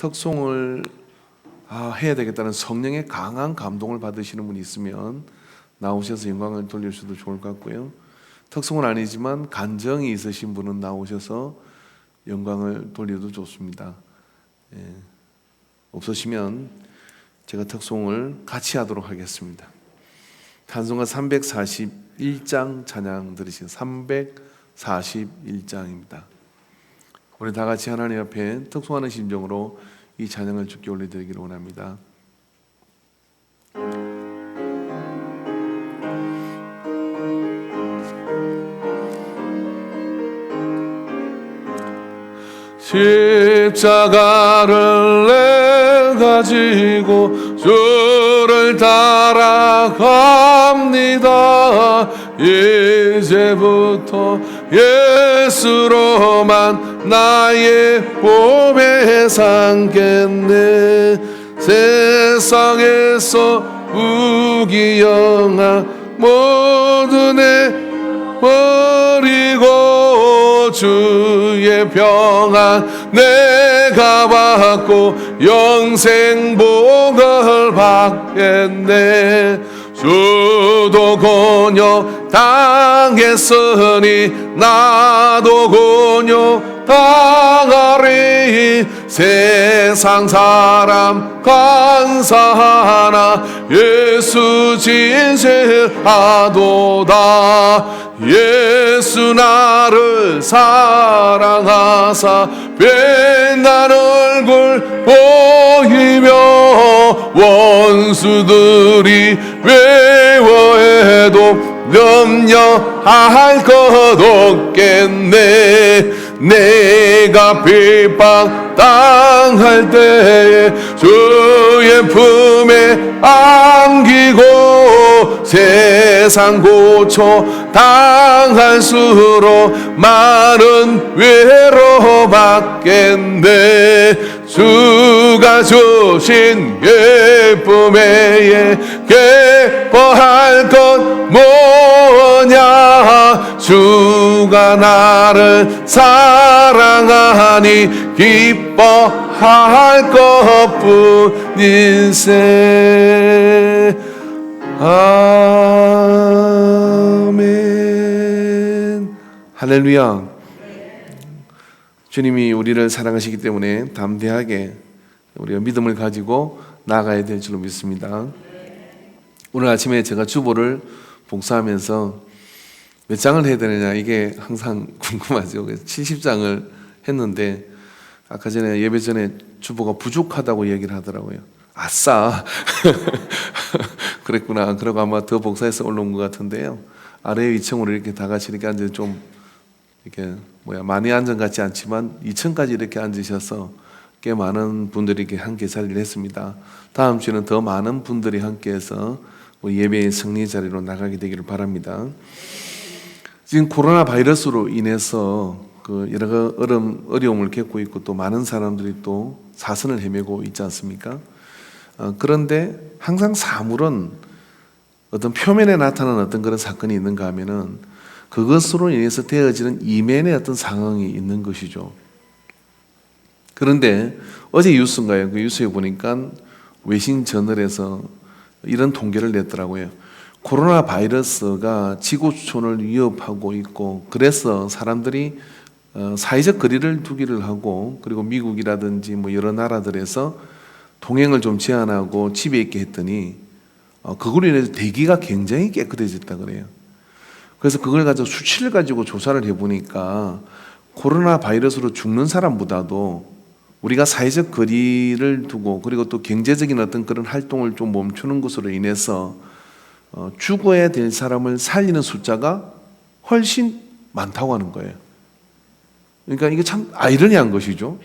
특송을 해야 되겠다는 성령의 강한 감동을 받으시는 분이 있으면 나오셔서 영광을 돌려주셔도 좋을 것 같고요. 특송은 아니지만 간정이 있으신 분은 나오셔서 영광을 돌려도 좋습니다. 없으시면 제가 특송을 같이 하도록 하겠습니다. 찬송가 341장 찬양 들으시죠. 341장입니다. 우리 다 같이 하나님 앞에 특송하는 심정으로 이 찬양을 주께 올려드리기를 원합니다. 십자가를 내 가지고 주를 따라갑니다. 이제부터 예수로만 나의 몸에 삼겠네. 세상에서 무기영아 모두 내버리고 주의 평안 내가 받고 영생 복을 받겠네. 주도 곤욕 당했으니 나도 곤욕 당하리. 세상 사람 간사하나 예수 진실하도다. 예수 나를 사랑하사 빛난 얼굴 보이며 원수들이 외워해도 염려할 것 없겠네. 내가 핍박 당할 때에 주의 품에 안기고 세상 고초 당할수록 많은 위로 받겠네. 주가 주신 기쁨에 기뻐할 것 뭐냐. 주가 나를 사랑하니 기뻐할 것뿐일세. 아멘. 할렐루야. 주님이 우리를 사랑하시기 때문에 담대하게 우리가 믿음을 가지고 나아가야 될 줄로 믿습니다. 오늘 아침에 제가 주보를 봉사하면서 몇 장을 해야 되느냐 이게 항상 궁금하죠. 그래서 70장을 했는데 아까 전에 예배 전에 주보가 부족하다고 얘기를 하더라고요. 아싸 그랬구나. 그러고 아마 더 복사해서 올라온 것 같은데요. 아래 2층으로 이렇게 다 같이 이렇게 앉아 좀 이렇게 많이 앉은 것 같지 않지만 2층까지 이렇게 앉으셔서 꽤 많은 분들이 이렇게 함께 자리를 했습니다. 다음 주에는 더 많은 분들이 함께해서 예배의 승리 자리로 나가게 되기를 바랍니다. 지금 코로나 바이러스로 인해서 여러 어려움을 겪고 있고 또 많은 사람들이 또 사선을 헤매고 있지 않습니까? 그런데 항상 사물은 어떤 표면에 나타나는 어떤 그런 사건이 있는가 하면은 그것으로 인해서 되어지는 이면의 어떤 상황이 있는 것이죠. 그런데 어제 뉴스인가요? 그 뉴스에 보니까 외신 저널에서 이런 통계를 냈더라고요. 코로나 바이러스가 지구촌을 위협하고 있고 그래서 사람들이 사회적 거리를 두기를 하고 그리고 미국이라든지 여러 나라들에서 동행을 좀 제한하고 집에 있게 했더니 그걸로 인해서 대기가 굉장히 깨끗해졌다 그래요. 그래서 그걸 가지고 수치를 가지고 조사를 해보니까 코로나 바이러스로 죽는 사람보다도 우리가 사회적 거리를 두고 그리고 또 경제적인 어떤 그런 활동을 좀 멈추는 것으로 인해서 죽어야 될 사람을 살리는 숫자가 훨씬 많다고 하는 거예요. 그러니까 이게 참 아이러니한 것이죠.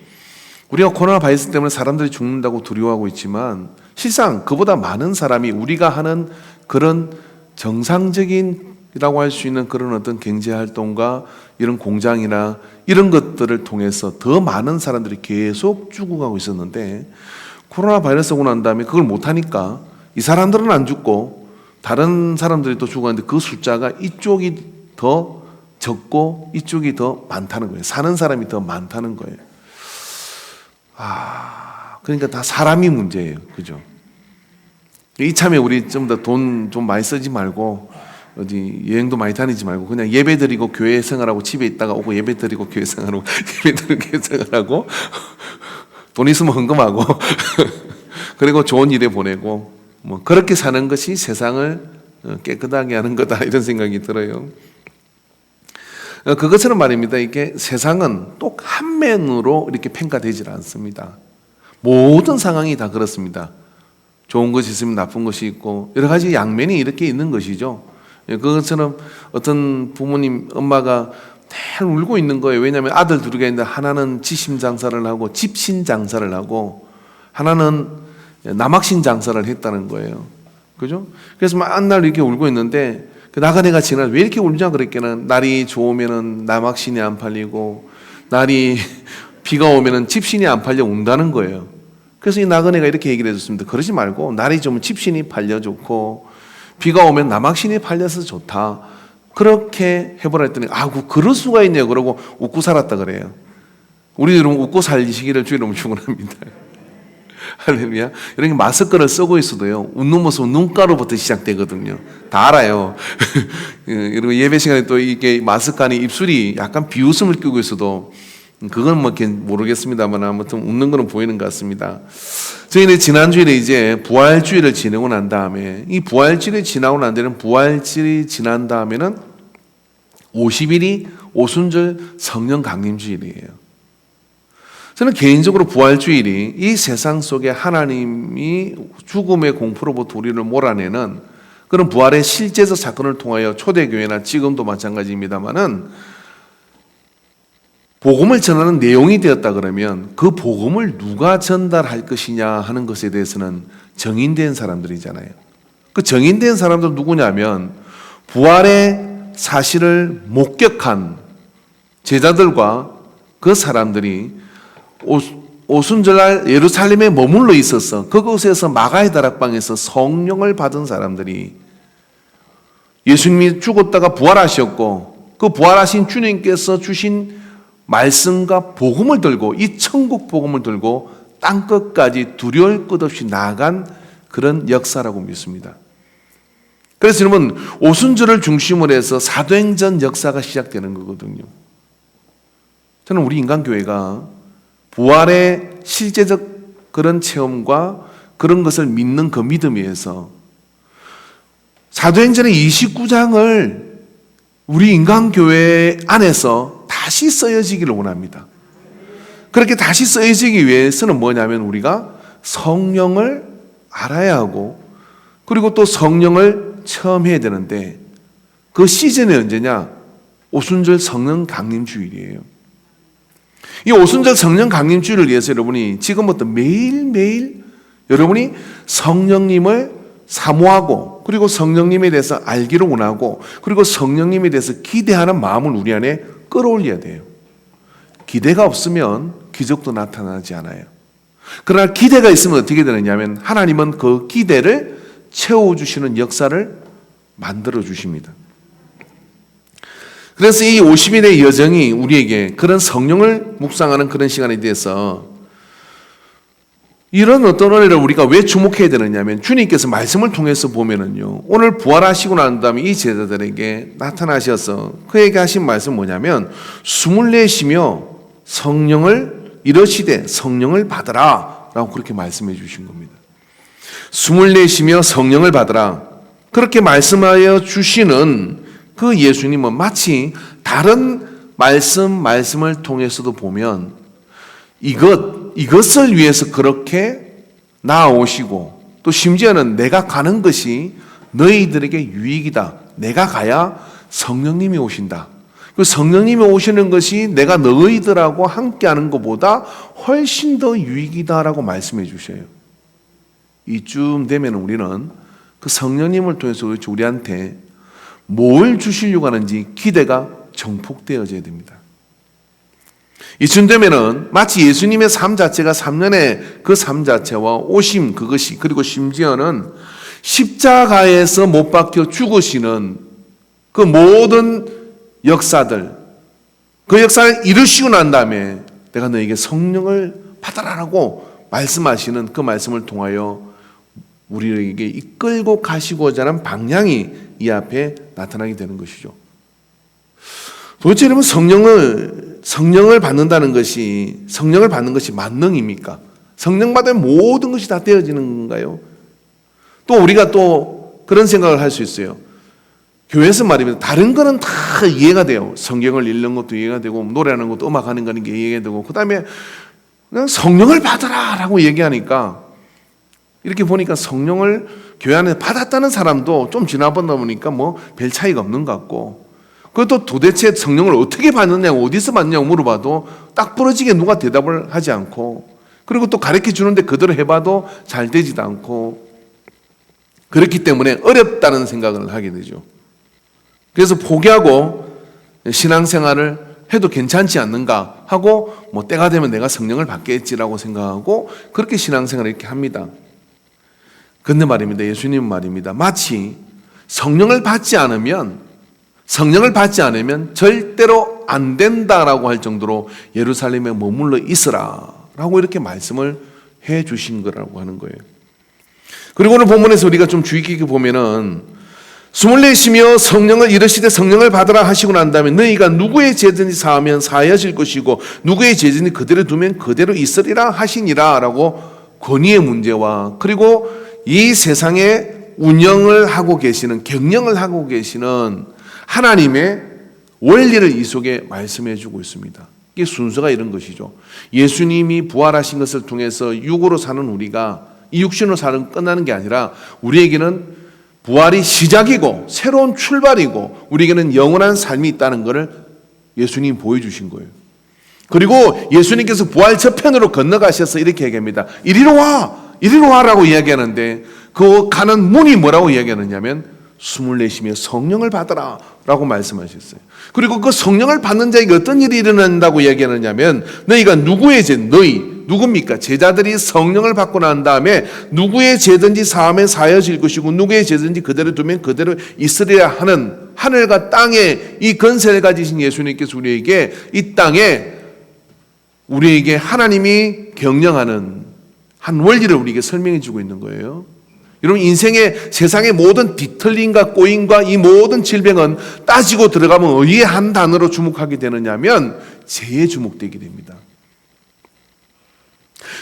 우리가 코로나 바이러스 때문에 사람들이 죽는다고 두려워하고 있지만 실상 그보다 많은 사람이 우리가 하는 그런 정상적인이라고 할 수 있는 그런 어떤 경제활동과 이런 공장이나 이런 것들을 통해서 더 많은 사람들이 계속 죽어가고 있었는데 코로나 바이러스 오고 난 다음에 그걸 못하니까 이 사람들은 안 죽고 다른 사람들이 또 죽었는데 그 숫자가 이쪽이 더 적고 이쪽이 더 많다는 거예요. 사는 사람이 더 많다는 거예요. 그러니까 다 사람이 문제예요. 그죠? 이참에 우리 좀 더 돈 좀 많이 쓰지 말고 어디 여행도 많이 다니지 말고 그냥 예배 드리고 교회 생활하고 집에 있다가 오고 예배 드리고 교회 생활하고 예배 드리고 교회 생활하고 돈 있으면 헌금하고 그리고 좋은 일에 보내고 뭐 그렇게 사는 것이 세상을 깨끗하게 하는 거다 이런 생각이 들어요. 그것처럼 말입니다. 이게 세상은 똑 한 면으로 이렇게 평가되질 않습니다. 모든 상황이 다 그렇습니다. 좋은 것이 있으면 나쁜 것이 있고 여러 가지 양면이 이렇게 있는 것이죠. 그것처럼 어떤 부모님 엄마가 늘 울고 있는 거예요. 왜냐하면 아들 둘이가 있는데 하나는 지심 장사를 하고 집신 장사를 하고 하나는 남학신 장사를 했다는 거예요. 그죠? 그래서 맨날 이렇게 울고 있는데 그 나그네가 지나 왜 이렇게 울냐 그랬겠는 날이 좋으면은 남학신이 안 팔리고 날이 비가 오면은 집신이 안 팔려 운다는 거예요. 그래서 이 나그네가 이렇게 얘기를 해줬습니다. 그러지 말고 날이 좋으면 집신이 팔려 좋고 비가 오면 남학신이 팔려서 좋다. 그렇게 해보라 했더니 그럴 수가 있네요. 그러고 웃고 살았다 그래요. 우리들은 웃고 살시기를 주의로 축원합니다. 할렐루야. 이렇게 마스크를 쓰고 있어도요, 웃는 모습은 눈가루부터 시작되거든요. 다 알아요. 그리고 예배 시간에 또 이게 마스크 안에 입술이 약간 비웃음을 끼고 있어도 그건 뭐 모르겠습니다만 아무튼 웃는 거는 보이는 것 같습니다. 저희는 지난주에 이제 부활주일을 지내고 난 다음에 이 부활주일이 지나고 난 뒤에는 부활주일이 지난 다음에는 50일이 오순절 성령 강림주일이에요. 저는 개인적으로 부활주일이 이 세상 속에 하나님이 죽음의 공포로부터 우리를 몰아내는 그런 부활의 실제적 사건을 통하여 초대교회나 지금도 마찬가지입니다만은 복음을 전하는 내용이 되었다 그러면 그 복음을 누가 전달할 것이냐 하는 것에 대해서는 정인된 사람들이잖아요. 그 정인된 사람들 누구냐면 부활의 사실을 목격한 제자들과 그 사람들이 오순절날 예루살렘에 머물러 있어서 그곳에서 마가의 다락방에서 성령을 받은 사람들이 예수님이 죽었다가 부활하셨고 그 부활하신 주님께서 주신 말씀과 복음을 들고 이 천국 복음을 들고 땅끝까지 두려울 것 없이 나아간 그런 역사라고 믿습니다. 그래서 여러분 오순절을 중심으로 해서 사도행전 역사가 시작되는 거거든요. 저는 우리 인간교회가 부활의 실제적 그런 체험과 그런 것을 믿는 그 믿음 위에서 사도행전의 29장을 우리 인간교회 안에서 다시 쓰여지기를 원합니다. 그렇게 다시 쓰여지기 위해서는 뭐냐면 우리가 성령을 알아야 하고 그리고 또 성령을 체험해야 되는데 그 시즌이 언제냐? 오순절 성령 강림주일이에요. 이 오순절 성령 강림주일을 위해서 여러분이 지금부터 매일매일 여러분이 성령님을 사모하고 그리고 성령님에 대해서 알기를 원하고 그리고 성령님에 대해서 기대하는 마음을 우리 안에 끌어올려야 돼요. 기대가 없으면 기적도 나타나지 않아요. 그러나 기대가 있으면 어떻게 되느냐면 하나님은 그 기대를 채워주시는 역사를 만들어 주십니다. 그래서 이 50일의 여정이 우리에게 그런 성령을 묵상하는 그런 시간에 대해서 이런 어떤 은혜를 우리가 왜 주목해야 되느냐면 주님께서 말씀을 통해서 보면은요 오늘 부활하시고 난 다음에 이 제자들에게 나타나셔서 그에게 하신 말씀 뭐냐면 숨을 내쉬며 성령을 이르시되 성령을 받으라 라고 그렇게 말씀해 주신 겁니다. 숨을 내쉬며 성령을 받으라 그렇게 말씀하여 주시는 그 예수님은 마치 다른 말씀을 통해서도 보면 이것을 위해서 그렇게 나아오시고 또 심지어는 내가 가는 것이 너희들에게 유익이다. 내가 가야 성령님이 오신다. 그 성령님이 오시는 것이 내가 너희들하고 함께하는 것보다 훨씬 더 유익이다라고 말씀해 주셔요. 이쯤 되면 우리는 그 성령님을 통해서 우리한테 뭘 주시려고 하는지 기대가 정폭되어져야 됩니다. 이쯤 되면은 마치 예수님의 삶 자체가 3년의 그 삶 자체와 오심 그것이 그리고 심지어는 십자가에서 못 박혀 죽으시는 그 모든 역사들 그 역사를 이루시고 난 다음에 내가 너에게 성령을 받아라라고 말씀하시는 그 말씀을 통하여 우리에게 이끌고 가시고자 하는 방향이 이 앞에 나타나게 되는 것이죠. 도대체 여러분, 성령을 받는다는 것이, 성령을 받는 것이 만능입니까? 성령 받으면 모든 것이 다 되어지는 건가요? 또 우리가 또 그런 생각을 할 수 있어요. 교회에서 말입니다. 다른 거는 다 이해가 돼요. 성경을 읽는 것도 이해가 되고, 노래하는 것도, 음악하는 거는 이해가 되고, 그 다음에 그냥 성령을 받아라 라고 얘기하니까, 이렇게 보니까 성령을 교회 안에 받았다는 사람도 좀 지나보다 보니까 뭐 별 차이가 없는 것 같고, 그것도 도대체 성령을 어떻게 받느냐고, 어디서 받느냐고 물어봐도 딱 부러지게 누가 대답을 하지 않고, 그리고 또 가르쳐 주는데 그대로 해봐도 잘 되지도 않고, 그렇기 때문에 어렵다는 생각을 하게 되죠. 그래서 포기하고 신앙생활을 해도 괜찮지 않는가 하고, 뭐 때가 되면 내가 성령을 받겠지라고 생각하고 그렇게 신앙생활을 이렇게 합니다. 근데 말입니다, 예수님은 말입니다, 마치 성령을 받지 않으면 절대로 안 된다라고 할 정도로 예루살렘에 머물러 있으라 라고 이렇게 말씀을 해 주신 거라고 하는 거예요. 그리고 오늘 본문에서 우리가 좀 주의 깊게 보면은, 숨을 내쉬며 성령을 이르시되 성령을 받으라 하시고 난 다음에 너희가 누구의 죄든지 사하면 사하여질 것이고 누구의 죄든지 그대로 두면 그대로 있으리라 하시니라 라고 권위의 문제와, 그리고 이 세상에 운영을 하고 계시는, 경영을 하고 계시는 하나님의 원리를 이 속에 말씀해 주고 있습니다. 이게 순서가 이런 것이죠. 예수님이 부활하신 것을 통해서 육으로 사는 우리가 이 육신으로 사는 끝나는 게 아니라 우리에게는 부활이 시작이고 새로운 출발이고 우리에게는 영원한 삶이 있다는 것을 예수님이 보여주신 거예요. 그리고 예수님께서 부활 저편으로 건너가셔서 이렇게 얘기합니다. 이리로 와라고 이야기하는데, 그 가는 문이 뭐라고 이야기하느냐면 숨을 내쉬며 성령을 받아라 라고 말씀하셨어요. 그리고 그 성령을 받는 자에게 어떤 일이 일어난다고 이야기하느냐면, 너희가 누구의 죄, 누굽니까? 제자들이 성령을 받고 난 다음에 누구의 죄든지 사하면 사하여질 것이고 누구의 죄든지 그대로 두면 그대로 있으리라 하는, 하늘과 땅에 이 권세를 가지신 예수님께서 우리에게 이 땅에 우리에게 하나님이 경영하는 한 원리를 우리에게 설명해 주고 있는 거예요. 여러분, 인생의 세상의 모든 뒤틀림과 꼬임과 이 모든 질병은 따지고 들어가면 어디에 한 단어로 주목하게 되느냐면 죄에 주목되게 됩니다.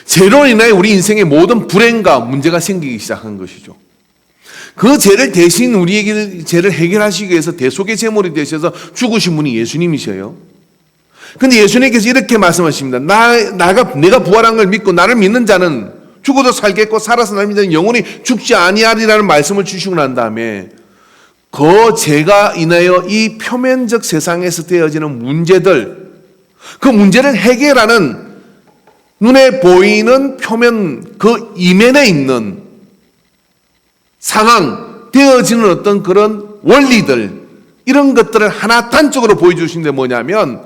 죄로 인하여 우리 인생의 모든 불행과 문제가 생기기 시작한 것이죠. 그 죄를 대신 우리에게 죄를 해결하시기 위해서 대속의 제물이 되셔서 죽으신 분이 예수님이셔요. 근데 예수님께서 이렇게 말씀하십니다. 내가 부활한 걸 믿고 나를 믿는 자는 죽어도 살겠고 살아서 날 믿는 자는 영원히 죽지 아니하리라는 말씀을 주시고 난 다음에 그 죄가 인하여 이 표면적 세상에서 되어지는 문제들, 그 문제를 해결하는 눈에 보이는 표면, 그 이면에 있는 상황, 되어지는 어떤 그런 원리들, 이런 것들을 하나 단적으로 보여주신 게 뭐냐면,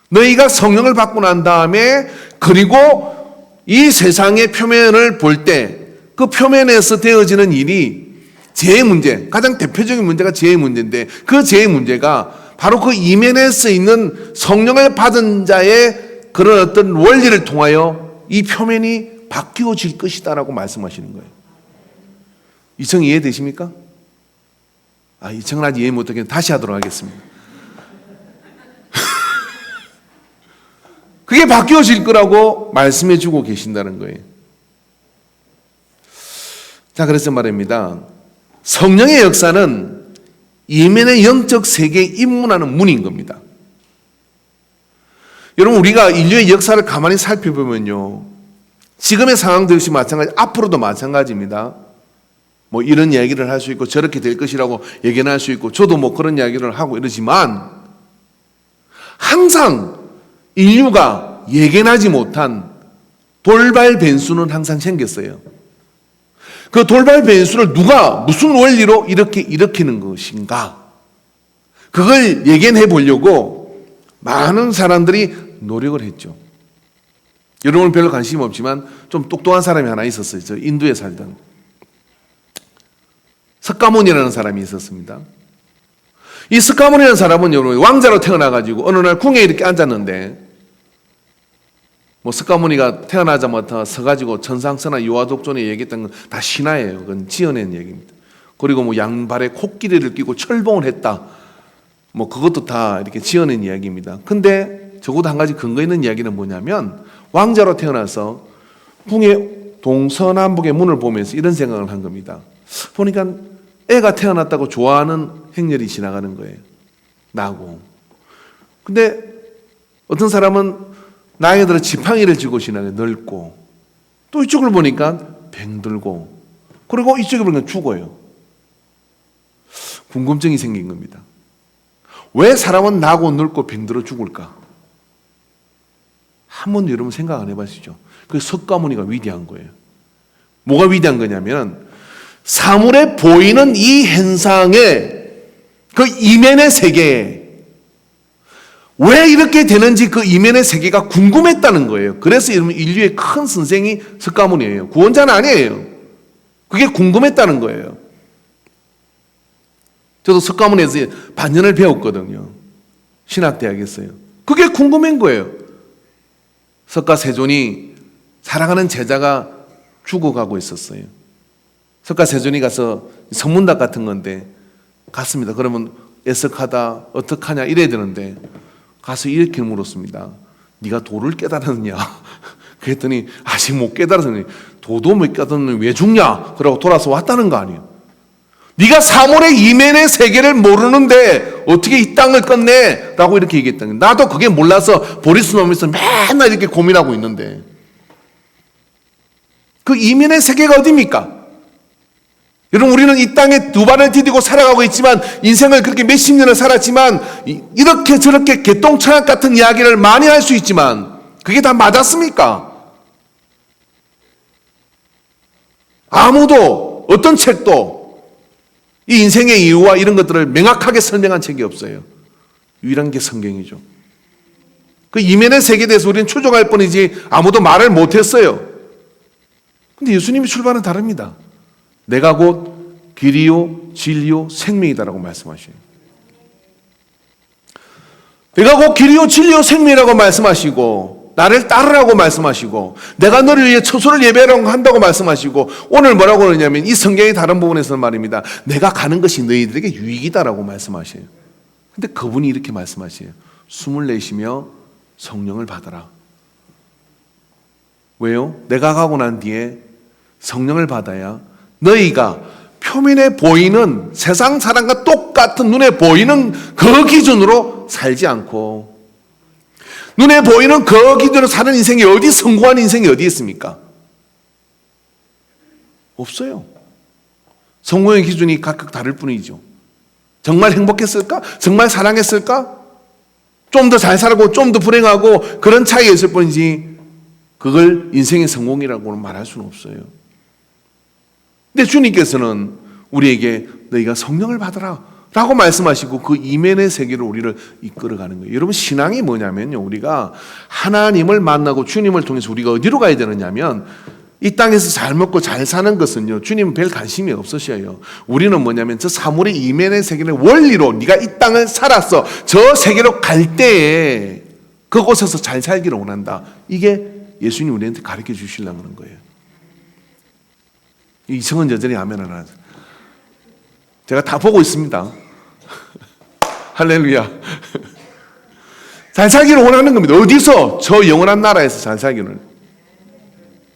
너희가 성령을 받고 난 다음에, 그리고 이 세상의 표면을 볼 때 그 표면에서 되어지는 일이 죄의 문제, 가장 대표적인 문제가 죄의 문제인데, 그 죄의 문제가 바로 그 이면에서 있는 성령을 받은 자의 그런 어떤 원리를 통하여 이 표면이 바뀌어질 것이다라고 말씀하시는 거예요. 이 청 이해되십니까? 이 청은 아직 이해 못하겠는데 다시 하도록 하겠습니다. 그게 바뀌어질 거라고 말씀해 주고 계신다는 거예요. 자, 그래서 말입니다. 성령의 역사는 이면의 영적 세계에 입문하는 문인 겁니다. 여러분, 우리가 인류의 역사를 가만히 살펴보면요, 지금의 상황도 역시 마찬가지, 앞으로도 마찬가지입니다. 뭐 이런 이야기를 할 수 있고 저렇게 될 것이라고 예견할 수 있고, 저도 뭐 그런 이야기를 하고 이러지만, 항상 인류가 예견하지 못한 돌발 변수는 항상 생겼어요. 그 돌발 변수를 누가 무슨 원리로 이렇게 일으키는 것인가, 그걸 예견해 보려고 많은 사람들이 노력을 했죠. 여러분은 별로 관심이 없지만 좀 똑똑한 사람이 하나 있었어요. 저 인도에 살던 석가모니라는 사람이 있었습니다. 이 석가모니라는 사람은 여러분 왕자로 태어나가지고 어느 날 궁에 이렇게 앉았는데, 뭐 석가모니가 태어나자마자 서가지고 천상천하 유아독존에 얘기했던 건 다 신화예요. 그건 지어낸 얘기입니다. 그리고 뭐 양발에 코끼리를 끼고 철봉을 했다. 뭐 그것도 다 이렇게 지어낸 이야기입니다. 근데 적어도 한 가지 근거 있는 이야기는 뭐냐면 왕자로 태어나서 궁의 동서남북의 문을 보면서 이런 생각을 한 겁니다. 보니까 애가 태어났다고 좋아하는 행렬이 지나가는 거예요. 나고. 근데 어떤 사람은 나이가 들어 지팡이를 쥐고 지나가요. 늙고. 또 이쪽을 보니까 병들고. 그리고 이쪽에 보니까 죽어요. 궁금증이 생긴 겁니다. 왜 사람은 나고 늙고 병들어 죽을까? 한 번도 여러분 생각 안 해봤시죠? 그 석가모니가 위대한 거예요. 뭐가 위대한 거냐면 사물에 보이는 이 현상의 그 이면의 세계에 왜 이렇게 되는지 그 이면의 세계가 궁금했다는 거예요. 그래서 여러분 인류의 큰 선생이 석가모니예요. 구원자는 아니에요. 그게 궁금했다는 거예요. 저도 석가모니에서 반년을 배웠거든요. 신학대학에서요. 그게 궁금한 거예요. 석가세존이 사랑하는 제자가 죽어가고 있었어요. 석가세존이 가서 성문답 같은 건데 갔습니다. 그러면 애석하다 어떡하냐 이래야 되는데 가서 이렇게 물었습니다. 네가 도를 깨달았느냐? 그랬더니 아직 못 깨달았으니 도도 못 깨달았는데 왜 죽냐? 그러고 돌아서 왔다는 거 아니에요. 네가 사물의 이면의 세계를 모르는데 어떻게 이 땅을 끝내? 라고 이렇게 얘기했다는 거예요. 나도 그게 몰라서 보리스 넘으면서 맨날 이렇게 고민하고 있는데 그 이면의 세계가 어디입니까? 여러분 우리는 이 땅에 두 발을 디디고 살아가고 있지만 인생을 그렇게 몇십 년을 살았지만 이렇게 저렇게 개똥차약 같은 이야기를 많이 할 수 있지만 그게 다 맞았습니까? 아무도 어떤 책도 이 인생의 이유와 이런 것들을 명확하게 설명한 책이 없어요. 유일한 게 성경이죠. 그 이면의 세계에 대해서 우리는 추종할 뿐이지 아무도 말을 못했어요. 근데 예수님의 출발은 다릅니다. 내가 곧 길이요 진리요 생명이다라고 말씀하셔요. 내가 곧 길이요 진리요 생명이라고 말씀하시고 나를 따르라고 말씀하시고 내가 너를 위해 처소를 예배하라고 한다고 말씀하시고 오늘 뭐라고 그러냐면 이 성경의 다른 부분에서는 말입니다. 내가 가는 것이 너희들에게 유익이다라고 말씀하셔요. 근데 그분이 이렇게 말씀하셔요. 숨을 내쉬며 성령을 받아라. 왜요? 내가 가고 난 뒤에 성령을 받아야 너희가 표면에 보이는 세상 사람과 똑같은 눈에 보이는 그 기준으로 살지 않고 눈에 보이는 그 기준으로 사는 인생이 어디 성공한 인생이 어디 있습니까? 없어요. 성공의 기준이 각각 다를 뿐이죠. 정말 행복했을까? 정말 사랑했을까? 좀 더 잘 살고 좀 더 불행하고 그런 차이가 있을 뿐이지 그걸 인생의 성공이라고는 말할 수는 없어요. 근데 주님께서는 우리에게 너희가 성령을 받아라 라고 말씀하시고 그 이면의 세계로 우리를 이끌어가는 거예요. 여러분 신앙이 뭐냐면요. 우리가 하나님을 만나고 주님을 통해서 우리가 어디로 가야 되느냐면 이 땅에서 잘 먹고 잘 사는 것은요. 주님은 별 관심이 없으셔요. 우리는 뭐냐면 저 사물의 이면의 세계를 원리로 네가 이 땅을 살았어. 저 세계로 갈 때에 그곳에서 잘 살기를 원한다. 이게 예수님이 우리한테 가르쳐 주시려고 하는 거예요. 이성은 여전히 아멘 안 하죠. 제가 다 보고 있습니다. 할렐루야. 잘 살기를 원하는 겁니다. 어디서? 저 영원한 나라에서 잘 살기를.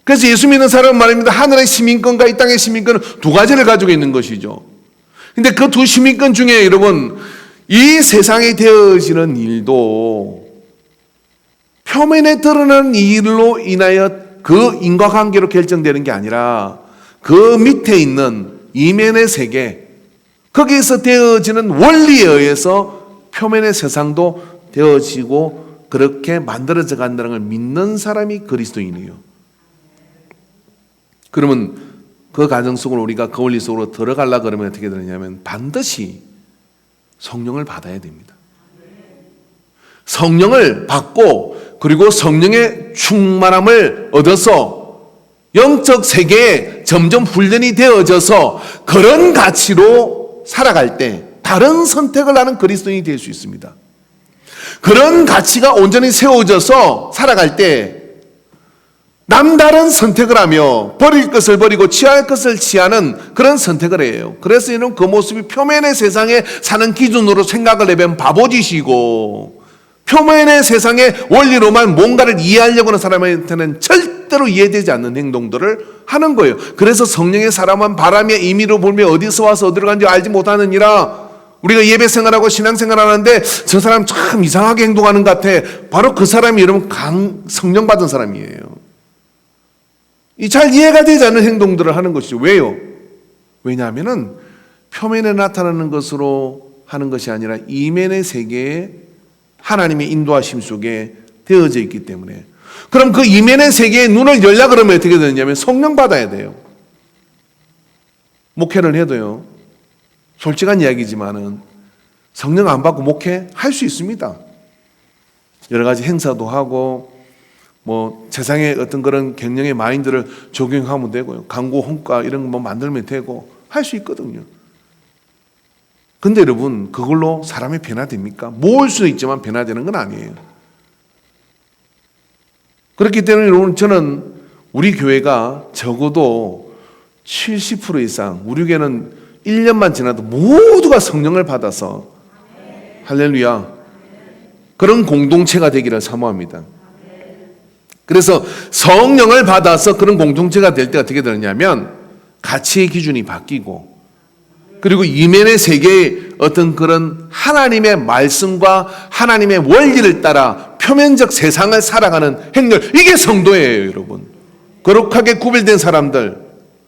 그래서 예수 믿는 사람은 말입니다. 하늘의 시민권과 이 땅의 시민권은 두 가지를 가지고 있는 것이죠. 근데 그 두 시민권 중에 여러분 이 세상에 되어지는 일도 표면에 드러나는 일로 인하여 그 인과관계로 결정되는 게 아니라 그 밑에 있는 이면의 세계 거기에서 되어지는 원리에 의해서 표면의 세상도 되어지고 그렇게 만들어져 간다는 걸 믿는 사람이 그리스도인이에요. 그러면 그 과정 속으로 우리가 그 원리 속으로 들어가려고 그러면 어떻게 되느냐면 반드시 성령을 받아야 됩니다. 성령을 받고 그리고 성령의 충만함을 얻어서 영적 세계에 점점 훈련이 되어져서 그런 가치로 살아갈 때 다른 선택을 하는 그리스도인이 될 수 있습니다. 그런 가치가 온전히 세워져서 살아갈 때 남다른 선택을 하며 버릴 것을 버리고 취할 것을 취하는 그런 선택을 해요. 그래서 이런 그 모습이 표면의 세상에 사는 기준으로 생각을 해보면 바보짓이고, 표면의 세상의 원리로만 뭔가를 이해하려고 하는 사람한테는 절대로 이해되지 않는 행동들을 하는 거예요. 그래서 성령의 사람은 바람의 임의로 불며 어디서 와서 어디로 간지 알지 못하느니라. 우리가 예배 생활하고 신앙 생활하는데 저 사람 참 이상하게 행동하는 것 같아. 바로 그 사람이 여러분 성령 받은 사람이에요. 이 잘 이해가 되지 않는 행동들을 하는 것이죠. 왜요? 왜냐하면은 표면에 나타나는 것으로 하는 것이 아니라 이면의 세계에 하나님의 인도하심 속에 되어져 있기 때문에. 그럼 그 이면의 세계에 눈을 열려 그러면 어떻게 되느냐면 성령 받아야 돼요. 목회를 해도요, 솔직한 이야기지만은 성령 안 받고 목회 할 수 있습니다. 여러 가지 행사도 하고 뭐 세상의 어떤 그런 경영의 마인드를 적용하면 되고요, 광고 홍가 이런 거 만들면 되고 할 수 있거든요. 근데 여러분, 그걸로 사람이 변화됩니까? 모을 수는 있지만 변화되는 건 아니에요. 그렇기 때문에 여러분, 저는 우리 교회가 적어도 70% 이상, 우리 교회는 1년만 지나도 모두가 성령을 받아서, 할렐루야, 그런 공동체가 되기를 사모합니다. 그래서 성령을 받아서 그런 공동체가 될 때 어떻게 되느냐면 가치의 기준이 바뀌고, 그리고 이면의 세계의 어떤 그런 하나님의 말씀과 하나님의 원리를 따라 표면적 세상을 살아가는 행렬, 이게 성도예요. 여러분, 거룩하게 구별된 사람들,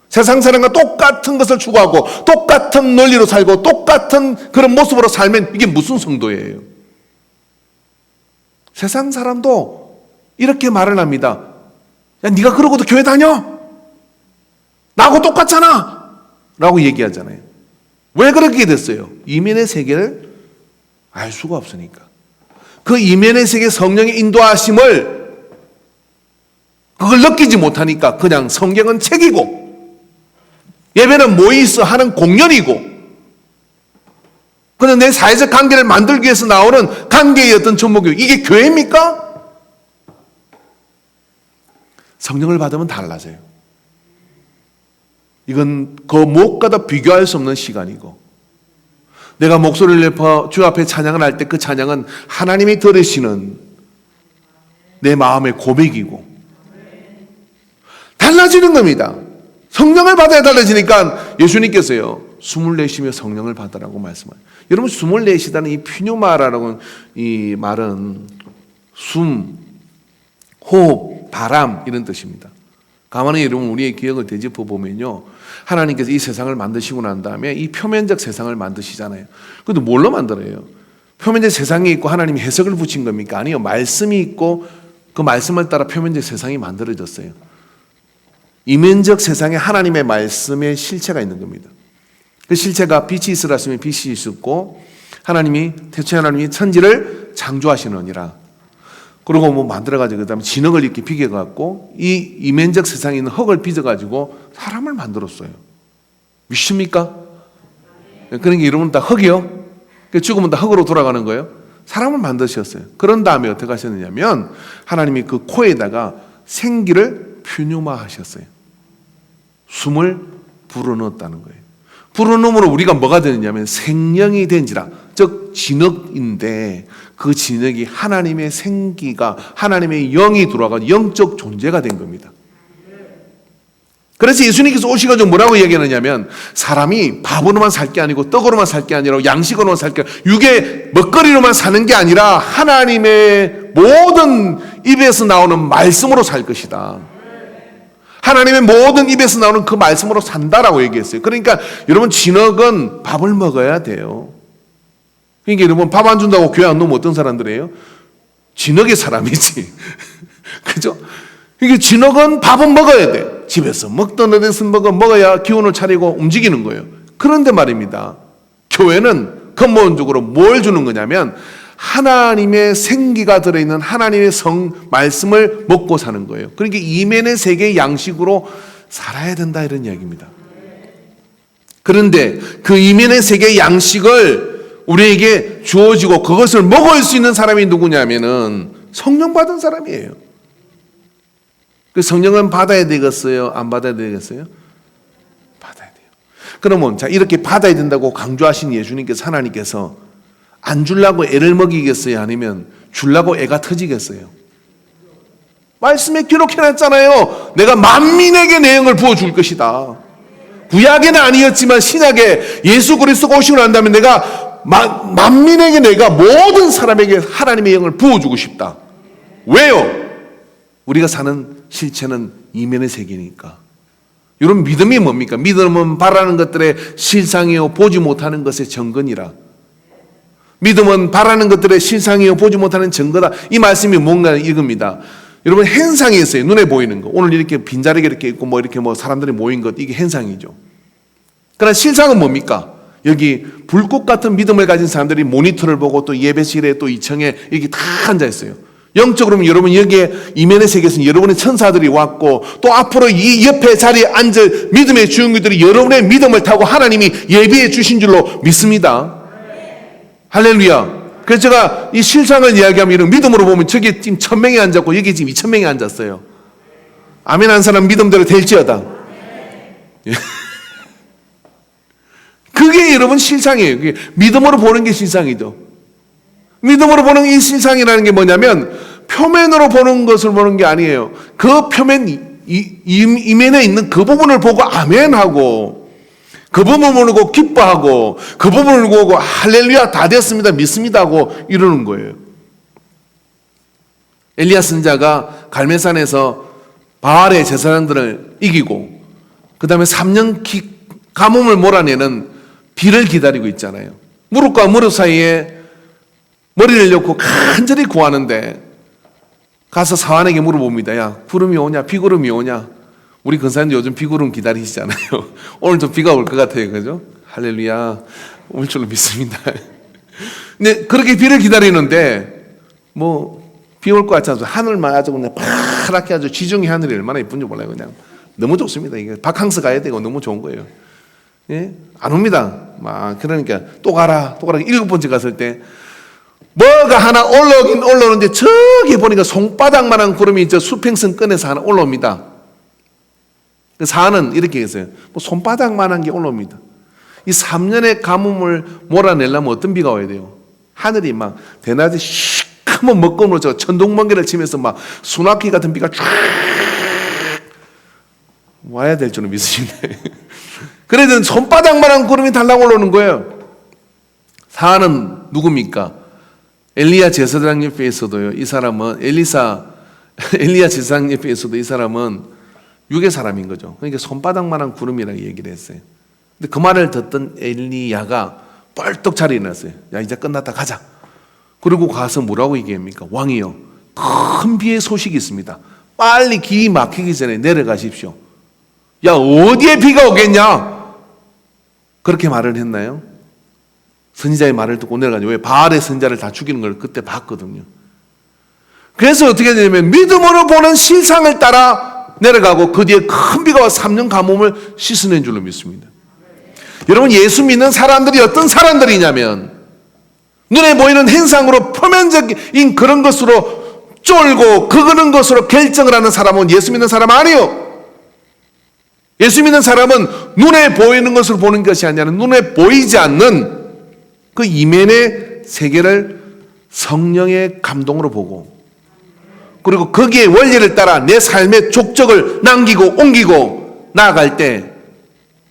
세상 사람과 똑같은 것을 추구하고 똑같은 논리로 살고 똑같은 그런 모습으로 살면 이게 무슨 성도예요? 세상 사람도 이렇게 말을 합니다. 야, 네가 그러고도 교회 다녀? 나하고 똑같잖아 라고 얘기하잖아요. 왜 그렇게 됐어요? 이면의 세계를 알 수가 없으니까. 그 이면의 세계 성령의 인도하심을 그걸 느끼지 못하니까 그냥 성경은 책이고 예배는 모이서 하는 공연이고, 그냥 내 사회적 관계를 만들기 위해서 나오는 관계의 어떤 전목이, 이게 교회입니까? 성령을 받으면 달라져요. 이건 그 무엇과도 비교할 수 없는 시간이고, 내가 목소리를 내어 주 앞에 찬양을 할 때 그 찬양은 하나님이 들으시는 내 마음의 고백이고 달라지는 겁니다. 성령을 받아야 달라지니까 예수님께서요, 숨을 내쉬며 성령을 받으라고 말씀하세요. 여러분, 숨을 내쉬다는 이 퓨뉴마라는 이 말은 숨, 호흡, 바람 이런 뜻입니다. 가만히 여러분 우리의 기억을 되짚어 보면요, 하나님께서 이 세상을 만드시고 난 다음에 이 표면적 세상을 만드시잖아요. 그런데 뭘로 만들어요? 표면적 세상이 있고 하나님이 해석을 붙인 겁니까? 아니요, 말씀이 있고 그 말씀을 따라 표면적 세상이 만들어졌어요. 이면적 세상에 하나님의 말씀의 실체가 있는 겁니다. 그 실체가 빛이 있으라 하시면 빛이 있었고, 태초에 하나님이 천지를 창조하시느니라. 그리고 뭐 만들어가지고 그다음에 진흙을 이렇게 비겨갖고 이 이면적 세상에 있는 흙을 빚어가지고 사람을 만들었어요. 믿습니까? 그러니까 여러분 다 흙이요. 죽으면 다 흙으로 돌아가는 거예요. 사람을 만드셨어요. 그런 다음에 어떻게 하셨느냐면 하나님이 그 코에다가 생기를 퓨뉴마 하셨어요. 숨을 불어넣었다는 거예요. 불어넣음으로 우리가 뭐가 되느냐면 생명이 된지라, 즉 진흙인데 그 진흙이 하나님의 생기가, 하나님의 영이 들어와서 영적 존재가 된 겁니다. 그래서 예수님께서 오시가지고 뭐라고 얘기하느냐면, 사람이 밥으로만 살 게 아니고 떡으로만 살 게 아니라 양식으로만 살 게, 육의 먹거리로만 사는 게 아니라 하나님의 모든 입에서 나오는 말씀으로 살 것이다. 하나님의 모든 입에서 나오는 그 말씀으로 산다라고 얘기했어요. 그러니까 여러분, 진흙은 밥을 먹어야 돼요. 그러니까 여러분, 밥 안 준다고 교회 안 놓으면 어떤 사람들이에요? 진흙의 사람이지. 그죠? 그러니까 진흙은 밥은 먹어야 돼. 집에서 먹던 어디서 먹어야 기운을 차리고 움직이는 거예요. 그런데 말입니다, 교회는 근본적으로 뭘 주는 거냐면 하나님의 생기가 들어있는 하나님의 말씀을 먹고 사는 거예요. 그러니까 이면의 세계의 양식으로 살아야 된다, 이런 이야기입니다. 그런데 그 이면의 세계의 양식을 우리에게 주어지고 그것을 먹을 수 있는 사람이 누구냐면은 성령 받은 사람이에요. 그 성령은 받아야 되겠어요? 안 받아야 되겠어요? 받아야 돼요. 그러면 자, 이렇게 받아야 된다고 강조하신 예수님께서, 하나님께서 안 주려고 애를 먹이겠어요? 아니면 주려고 애가 터지겠어요? 말씀에 기록해놨잖아요. 내가 만민에게 내 영을 부어줄 것이다. 구약에는 아니었지만 신약에 예수 그리스도가 오시고 난 다음에 내가 만민에게, 내가 모든 사람에게 하나님의 영을 부어주고 싶다. 왜요? 우리가 사는 실체는 이면의 세계니까. 여러분, 믿음이 뭡니까? 믿음은 바라는 것들의 실상이요 보지 못하는 것의 증거니라. 믿음은 바라는 것들의 실상이요 보지 못하는 증거다. 이 말씀이 뭔가 이겁니다. 여러분, 현상이 있어요. 눈에 보이는 거. 오늘 이렇게 빈자리가 이렇게 있고 이렇게 사람들이 모인 것, 이게 현상이죠. 그러나 실상은 뭡니까? 여기 불꽃 같은 믿음을 가진 사람들이 모니터를 보고 또 예배실에 또 2층에 이렇게 다 앉아 있어요. 영적으로는 여러분, 여기에 이면의 세계에서는 여러분의 천사들이 왔고, 또 앞으로 이 옆에 자리에 앉을 믿음의 주인공들이 여러분의 믿음을 타고 하나님이 예비해 주신 줄로 믿습니다. 할렐루야. 그래서 제가 이 실상을 이야기하면, 이런 믿음으로 보면 저기 지금 1000명이 앉았고 여기 지금 2000명이 앉았어요. 아멘 한 사람 믿음대로 될지어다. 그게 여러분 실상이에요. 그게 믿음으로 보는 게 실상이죠. 믿음으로 보는 이 실상이라는 게 뭐냐면, 표면으로 보는 것을 보는 게 아니에요. 그 표면 이면에 있는 그 부분을 보고 아멘하고, 그 부분을 보고 기뻐하고, 그 부분을 보고 할렐루야 다 됐습니다 믿습니다 하고 이러는 거예요. 엘리야 선지자가 갈멜산에서 바알의 제사장들을 이기고 그 다음에 3년 가뭄을 몰아내는 비를 기다리고 있잖아요. 무릎과 무릎 사이에 머리를 넣고 간절히 구하는데, 가서 사환에게 물어봅니다. 야, 구름이 오냐 비구름이 오냐. 우리 근사님도 요즘 비구름 기다리시잖아요. 오늘 좀 비가 올 것 같아요. 그죠? 할렐루야. 올 줄로 믿습니다. 근데 그렇게 비를 기다리는데 비 올 것 같지 않아요. 하늘만 아주 그냥 파랗게 아주 지중해 하늘이 얼마나 예쁜지 몰라요. 그냥 너무 좋습니다. 이게 바캉스 가야 되고 너무 좋은 거예요. 예? 안 옵니다. 그러니까 또 가라 7번째 갔을 때 뭐가 하나 올라오긴 올라오는데, 저기 보니까 손바닥만한 구름이 저 수평선 끈에서 하나 올라옵니다. 그 사안은 이렇게 했어요. 손바닥만한 게 올라옵니다. 이 3년의 가뭄을 몰아내려면 어떤 비가 와야 돼요? 하늘이 막 대낮에 시커먼 먹금으로 저 천둥번개를 치면서 막 소나기 같은 비가 쫙 와야 될 줄은 믿으시네. 그래도 손바닥만한 구름이 달랑 올라오는 거예요. 사안은 누굽니까? 엘리야 제사장 옆에서도요. 이 사람은 엘리야 제사장 옆에서도 이 사람은 육의 사람인 거죠. 그러니까 손바닥만한 구름이라고 얘기를 했어요. 근데 그 말을 듣던 엘리야가 벌떡 자리에 일어났어요. 야, 이제 끝났다 가자. 그리고 가서 뭐라고 얘기합니까? 왕이요, 큰 비의 소식이 있습니다. 빨리 길이 막히기 전에 내려가십시오. 야, 어디에 비가 오겠냐? 그렇게 말을 했나요? 선지자의 말을 듣고 내려가죠. 왜? 바알의 선지자를 다 죽이는 걸 그때 봤거든요. 그래서 어떻게 되냐면, 믿음으로 보는 실상을 따라 내려가고 그 뒤에 큰 비가 와 3년 가뭄을 씻어낸 줄로 믿습니다. 여러분, 예수 믿는 사람들이 어떤 사람들이냐면, 눈에 보이는 현상으로 표면적인 그런 것으로 쫄고 그런 것으로 결정을 하는 사람은 예수 믿는 사람 아니에요. 예수 믿는 사람은 눈에 보이는 것을 보는 것이 아니라 눈에 보이지 않는 그 이면의 세계를 성령의 감동으로 보고, 그리고 거기에 원리를 따라 내 삶의 족적을 남기고 옮기고 나아갈 때,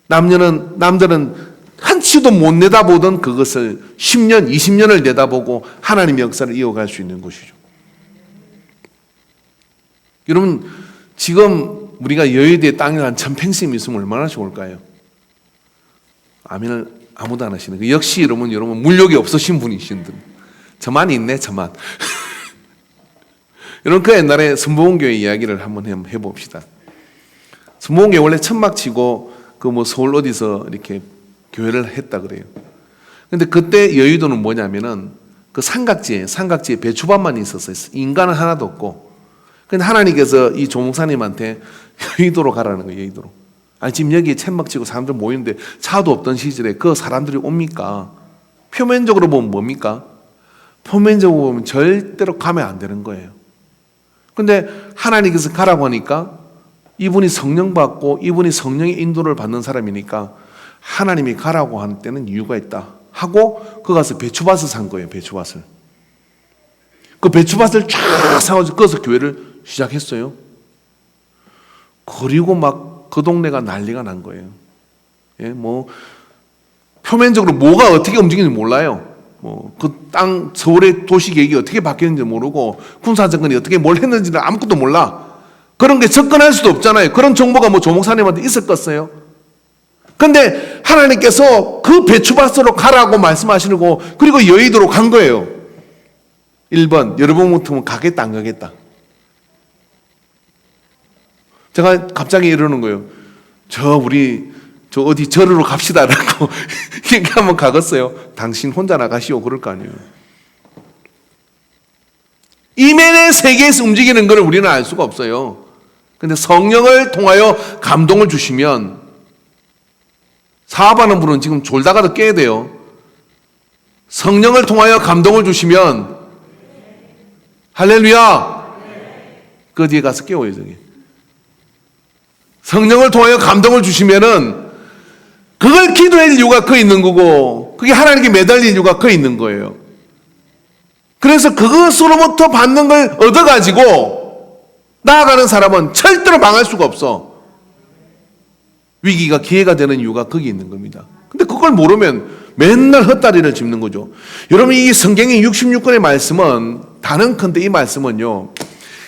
남들은 한치도 못 내다보던 그것을 10년, 20년을 내다보고 하나님의 역사를 이어갈 수 있는 것이죠. 여러분, 지금 우리가 여의도의 땅에 한 1000평씩 있으면 얼마나 좋을까요? 아멘을 아무도 안 하시는. 역시 여러분 물욕이 없으신 분이신 분. 저만 있네, 저만. 여러분, 그 옛날에 선보원교회 이야기를 한번 해봅시다. 선보원교회 원래 천막 치고 서울 어디서 이렇게 교회를 했다 그래요. 근데 그때 여의도는 뭐냐면은 그 삼각지에 배추밭만 있었어요. 인간은 하나도 없고. 근데 하나님께서 이 조목사님한테 여의도로 가라는 거예요, 여의도로. 아니, 지금 여기에 천막 치고 사람들 모이는데 차도 없던 시절에 그 사람들이 옵니까? 표면적으로 보면 뭡니까? 표면적으로 보면 절대로 가면 안 되는 거예요. 근데 하나님께서 가라고 하니까 이분이 성령 받고 이분이 성령의 인도를 받는 사람이니까 하나님이 가라고 하는 때는 이유가 있다 하고 그 가서 배추밭을 산 거예요. 배추밭을. 그 배추밭을 쫙 사가지고 거기서 교회를 시작했어요. 그리고 막 그 동네가 난리가 난 거예요. 예, 뭐 표면적으로 뭐가 어떻게 움직이는지 몰라요. 뭐 그 땅 서울의 도시 계획이 어떻게 바뀌었는지 모르고 군사정권이 어떻게 뭘 했는지는 아무것도 몰라. 그런 게 접근할 수도 없잖아요. 그런 정보가 뭐 조목사님한테 있었겠어요? 근데 하나님께서 그 배추밭으로 가라고 말씀하시고 그리고 여의도로 간 거예요. 1번 여러분 같으면 가겠다 안 가겠다? 제가 갑자기 이러는 거예요. 우리 어디 절으로 갑시다라고 얘기하면 가겠어요? 당신 혼자 나가시오 그럴 거 아니에요. 이면의 세계에서 움직이는 걸 우리는 알 수가 없어요. 근데 성령을 통하여 감동을 주시면 사업하는 분은 지금 졸다가도 깨야 돼요. 성령을 통하여 감동을 주시면 할렐루야! 그 뒤에 가서 깨워요. 저기. 성령을 통하여 감동을 주시면은 그걸 기도할 이유가 그 있는 거고 그게 하나님께 매달릴 이유가 그 있는 거예요. 그래서 그것으로부터 받는 걸 얻어가지고 나아가는 사람은 절대로 망할 수가 없어. 위기가 기회가 되는 이유가 거기 있는 겁니다. 근데 그걸 모르면 맨날 헛다리를 짚는 거죠. 여러분 이 성경의 66권의 말씀은 단언컨대 이 말씀은요.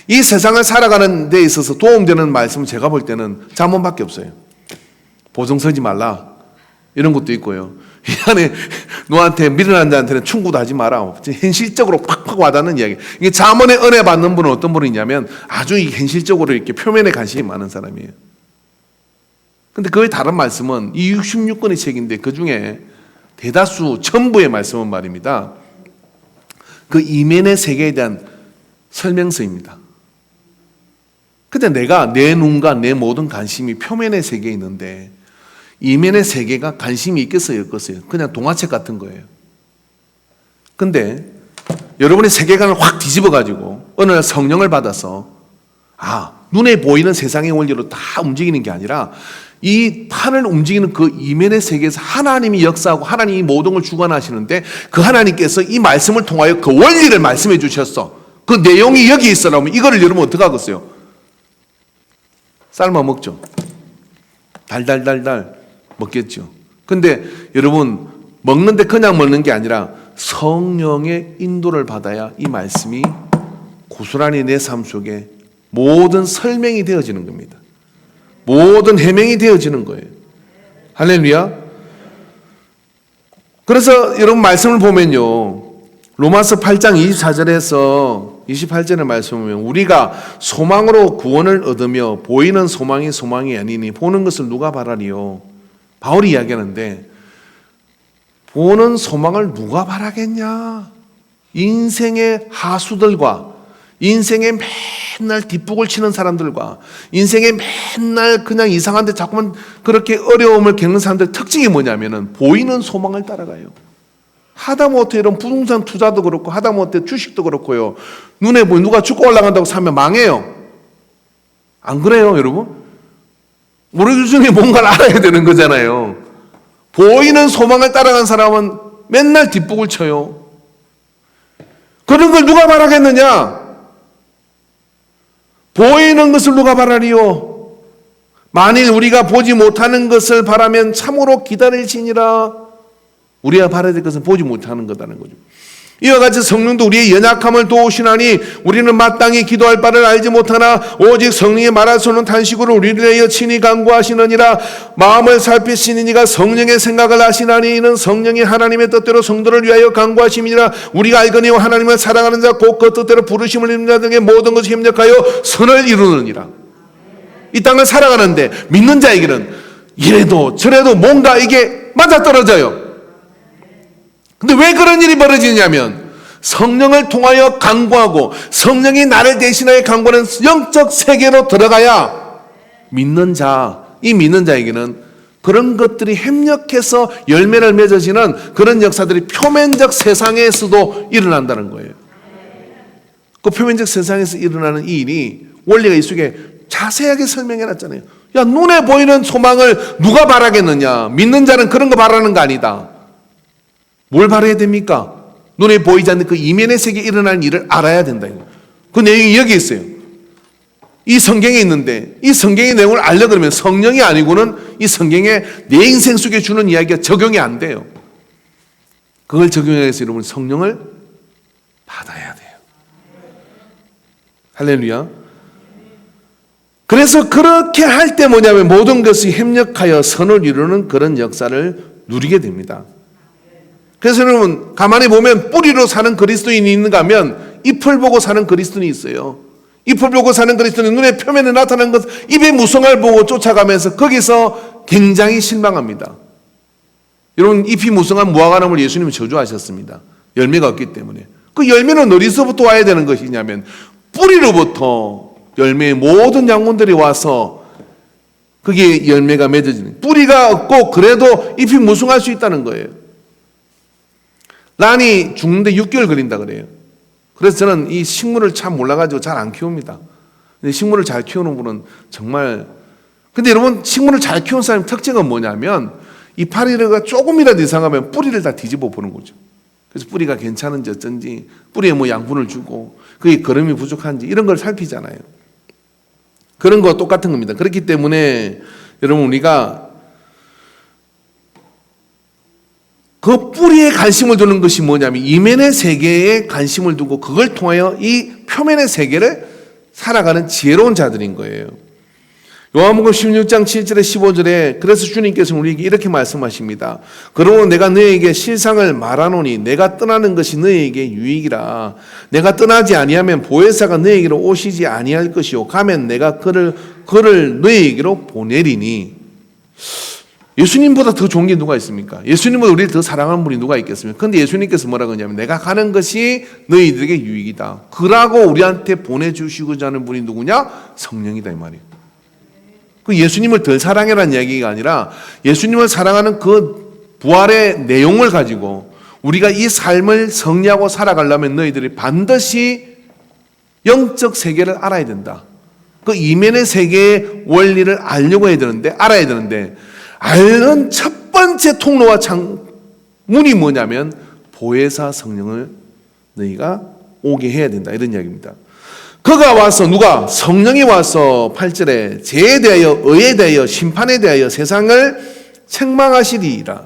이 세상을 살아가는 데 있어서 도움되는 말씀은 제가 볼 때는 잠언밖에 없어요. 보증 서지 말라 이런 것도 있고요. 이 안에 너한테 미련한 자한테는 충고도 하지 마라. 현실적으로 팍팍 와닿는 이야기. 이게 잠언의 은혜 받는 분은 어떤 분이냐면 아주 현실적으로 이렇게 표면에 관심이 많은 사람이에요. 근데 그의 다른 말씀은 이 66권의 책인데 그 중에 대다수 전부의 말씀은 말입니다. 그 이면의 세계에 대한 설명서입니다. 근데 내가 내 눈과 내 모든 관심이 표면의 세계에 있는데 이면의 세계가 관심이 있겠어요, 없겠어요? 그냥 동화책 같은 거예요. 근데 여러분의 세계관을 확 뒤집어가지고 어느 날 성령을 받아서 눈에 보이는 세상의 원리로 다 움직이는 게 아니라 이 판을 움직이는 그 이면의 세계에서 하나님이 역사하고 하나님이 모든 걸 주관하시는데 그 하나님께서 이 말씀을 통하여 그 원리를 말씀해 주셨어. 그 내용이 여기 있어라면 이거를 여러분 어떻게 하겠어요? 삶아 먹죠. 달달달달 먹겠죠. 근데 여러분 먹는데 그냥 먹는 게 아니라 성령의 인도를 받아야 이 말씀이 고스란히 내 삶 속에 모든 설명이 되어지는 겁니다. 모든 해명이 되어지는 거예요. 할렐루야. 그래서 여러분 말씀을 보면요. 로마서 8장 24절에서 28절의 말씀을 보면 우리가 소망으로 구원을 얻으며 보이는 소망이 소망이 아니니 보는 것을 누가 바라리요. 바울이 이야기하는데 보는 소망을 누가 바라겠냐. 인생의 하수들과 인생에 맨날 뒷북을 치는 사람들과 인생에 맨날 그냥 이상한데 자꾸만 그렇게 어려움을 겪는 사람들의 특징이 뭐냐면은 보이는 소망을 따라가요. 하다못해 이런 부동산 투자도 그렇고 하다못해 주식도 그렇고요. 눈에 보이 누가 죽고 올라간다고 사면 망해요. 안 그래요, 여러분? 우리 중에 뭔가를 알아야 되는 거잖아요. 보이는 소망을 따라간 사람은 맨날 뒷북을 쳐요. 그런 걸 누가 바라겠느냐? 보이는 것을 누가 바라리요? 만일 우리가 보지 못하는 것을 바라면 참으로 기다릴지니라. 우리가 바라야 될 것은 보지 못하는 거다는 거죠. 이와 같이 성령도 우리의 연약함을 도우시나니 우리는 마땅히 기도할 바를 알지 못하나 오직 성령의 말할 수 없는 탄식으로 우리를 위하여 친히 간구하시느니라. 마음을 살피시는 이가 성령의 생각을 아시나니 이는 성령이 하나님의 뜻대로 성도를 위하여 간구하심이니라. 우리가 알거니와 하나님을 사랑하는 자 곧 그 뜻대로 부르심을 입는 자들에게 모든 것이 협력하여 선을 이루느니라. 이 땅을 살아가는데 믿는 자에게는 이래도 저래도 뭔가 이게 맞아떨어져요. 근데 왜 그런 일이 벌어지냐면 성령을 통하여 간구하고 성령이 나를 대신하여 간구하는 영적 세계로 들어가야 믿는 자, 이 믿는 자에게는 그런 것들이 협력해서 열매를 맺어지는 그런 역사들이 표면적 세상에서도 일어난다는 거예요. 그 표면적 세상에서 일어나는 이 일이 원리가 이 속에 자세하게 설명해놨잖아요. 야, 눈에 보이는 소망을 누가 바라겠느냐? 믿는 자는 그런 거 바라는 거 아니다. 뭘 바라야 됩니까? 눈에 보이지 않는 그 이면의 세계에 일어나는 일을 알아야 된다. 그 내용이 여기 있어요. 이 성경에 있는데 이 성경의 내용을 알려 그러면 성령이 아니고는 이 성경에 내 인생 속에 주는 이야기가 적용이 안 돼요. 그걸 적용하기 위해서 여러분 성령을 받아야 돼요. 할렐루야. 그래서 그렇게 할 때 뭐냐면 모든 것이 협력하여 선을 이루는 그런 역사를 누리게 됩니다. 그래서 여러분 가만히 보면 뿌리로 사는 그리스도인이 있는가 하면 잎을 보고 사는 그리스도인이 있어요. 잎을 보고 사는 그리스도인은 눈의 표면에 나타나는 것, 잎의 무성을 보고 쫓아가면서 거기서 굉장히 실망합니다. 여러분 잎이 무성한 무화과나무를 예수님은 저주하셨습니다. 열매가 없기 때문에. 그 열매는 어디서부터 와야 되는 것이냐면 뿌리로부터 열매의 모든 양분들이 와서 그게 열매가 맺어지는, 뿌리가 없고 그래도 잎이 무성할 수 있다는 거예요. 란이 죽는데 6개월 걸린다 그래요. 그래서 저는 이 식물을 참 몰라가지고 잘 안 키웁니다. 근데 식물을 잘 키우는 분은 정말, 근데 여러분 식물을 잘 키우는 사람의 특징은 뭐냐면 이파리가 조금이라도 이상하면 뿌리를 다 뒤집어 보는 거죠. 그래서 뿌리가 괜찮은지 어쩐지, 뿌리에 뭐 양분을 주고 그게 거름이 부족한지 이런 걸 살피잖아요. 그런 거 똑같은 겁니다. 그렇기 때문에 여러분 우리가 그 뿌리에 관심을 두는 것이 뭐냐면 이면의 세계에 관심을 두고 그걸 통하여 이 표면의 세계를 살아가는 지혜로운 자들인 거예요. 요한복음 16장 7절에 15절에 그래서 주님께서 우리에게 이렇게 말씀하십니다. 그러므로 내가 너에게 실상을 말하노니 내가 떠나는 것이 너에게 유익이라. 내가 떠나지 아니하면 보혜사가 너에게로 오시지 아니할 것이요 가면 내가 그를 너에게로 보내리니. 예수님보다 더 좋은 게 누가 있습니까? 예수님보다 우리를 더 사랑하는 분이 누가 있겠습니까? 그런데 예수님께서 뭐라고 하냐면 내가 가는 것이 너희들에게 유익이다. 그라고 우리한테 보내주시고자 하는 분이 누구냐? 성령이다 이 말이에요. 그 예수님을 덜 사랑해라는 이야기가 아니라 예수님을 사랑하는 그 부활의 내용을 가지고 우리가 이 삶을 성리하고 살아가려면 너희들이 반드시 영적 세계를 알아야 된다. 그 이면의 세계의 원리를 알려고 해야 되는데, 알아야 되는데 알는 첫 번째 통로와 문이 뭐냐면 보혜사 성령을 너희가 오게 해야 된다 이런 이야기입니다. 그가 와서 누가? 성령이 와서 8절에 죄에 대하여 의에 대하여 심판에 대하여 세상을 책망하시리이다.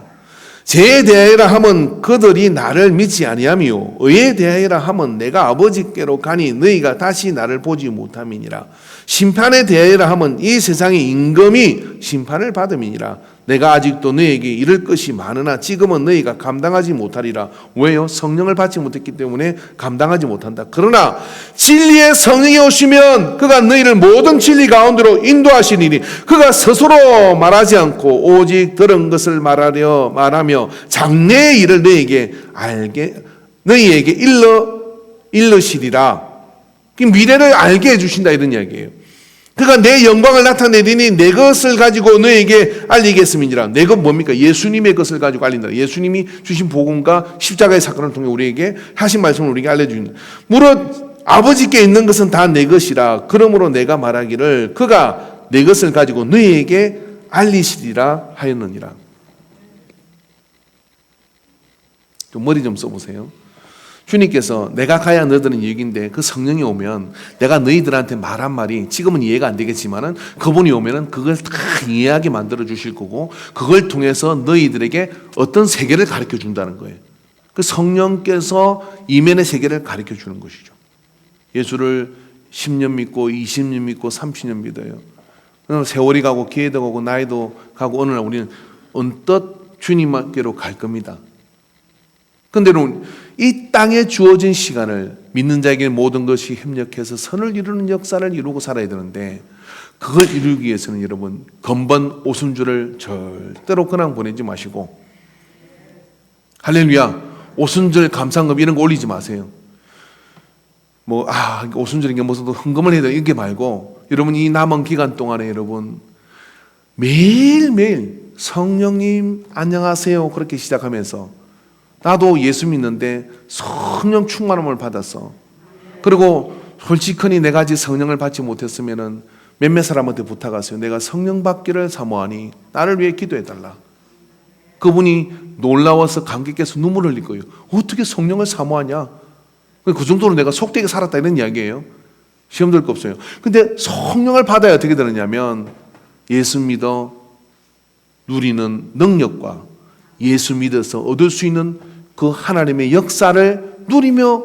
죄에 대하여라 하면 그들이 나를 믿지 아니하며 의에 대하여라 하면 내가 아버지께로 가니 너희가 다시 나를 보지 못함이니라. 심판에 대하여라 하면 이 세상의 임금이 심판을 받음이니라. 내가 아직도 너희에게 이를 것이 많으나 지금은 너희가 감당하지 못하리라. 왜요? 성령을 받지 못했기 때문에 감당하지 못한다. 그러나 진리의 성령이 오시면 그가 너희를 모든 진리 가운데로 인도하시리니 그가 스스로 말하지 않고 오직 들은 것을 말하며 장래의 일을 너희에게 일러시리라. 미래를 알게 해주신다 이런 이야기예요. 그가 내 영광을 나타내리니 내 것을 가지고 너에게 알리겠음이니라. 내 것 뭡니까? 예수님의 것을 가지고 알린다. 예수님이 주신 복음과 십자가의 사건을 통해 우리에게 하신 말씀을 우리에게 알려주는. 무릇 아버지께 있는 것은 다 내 것이라. 그러므로 내가 말하기를 그가 내 것을 가지고 너에게 알리시리라 하였느니라. 좀 머리 좀 써보세요. 주님께서 내가 가야 너희들은 유익인데 그 성령이 오면 내가 너희들한테 말한 말이 지금은 이해가 안 되겠지만은 그분이 오면은 그걸 다 이해하게 만들어 주실 거고 그걸 통해서 너희들에게 어떤 세계를 가르쳐 준다는 거예요. 그 성령께서 이면의 세계를 가르쳐 주는 것이죠. 예수를 10년 믿고 20년 믿고 30년 믿어요. 세월이 가고 기회도 가고 나이도 가고 어느 날 우리는 언뜻 주님께로 갈 겁니다. 그런데 여러분 이 땅에 주어진 시간을 믿는 자에게 모든 것이 협력해서 선을 이루는 역사를 이루고 살아야 되는데 그걸 이루기 위해서는 여러분 건번 오순절을 절대로 그냥 보내지 마시고 할렐루야 오순절 감상금 이런 거 올리지 마세요. 오순절인 게 무슨 헌금을 해야 돼 이게 말고 여러분 이 남은 기간 동안에 여러분 매일매일 성령님 안녕하세요 그렇게 시작하면서 나도 예수 믿는데 성령 충만함을 받았어. 그리고 솔직히 내가 아직 성령을 받지 못했으면은 몇몇 사람한테 부탁하세요. 내가 성령 받기를 사모하니 나를 위해 기도해달라. 그분이 놀라워서 감격해서 눈물을 흘릴 거예요. 어떻게 성령을 사모하냐? 그 정도로 내가 속되게 살았다 이런 이야기예요. 시험 들 거 없어요. 근데 성령을 받아야 어떻게 되느냐면 예수 믿어 누리는 능력과 예수 믿어서 얻을 수 있는 그 하나님의 역사를 누리며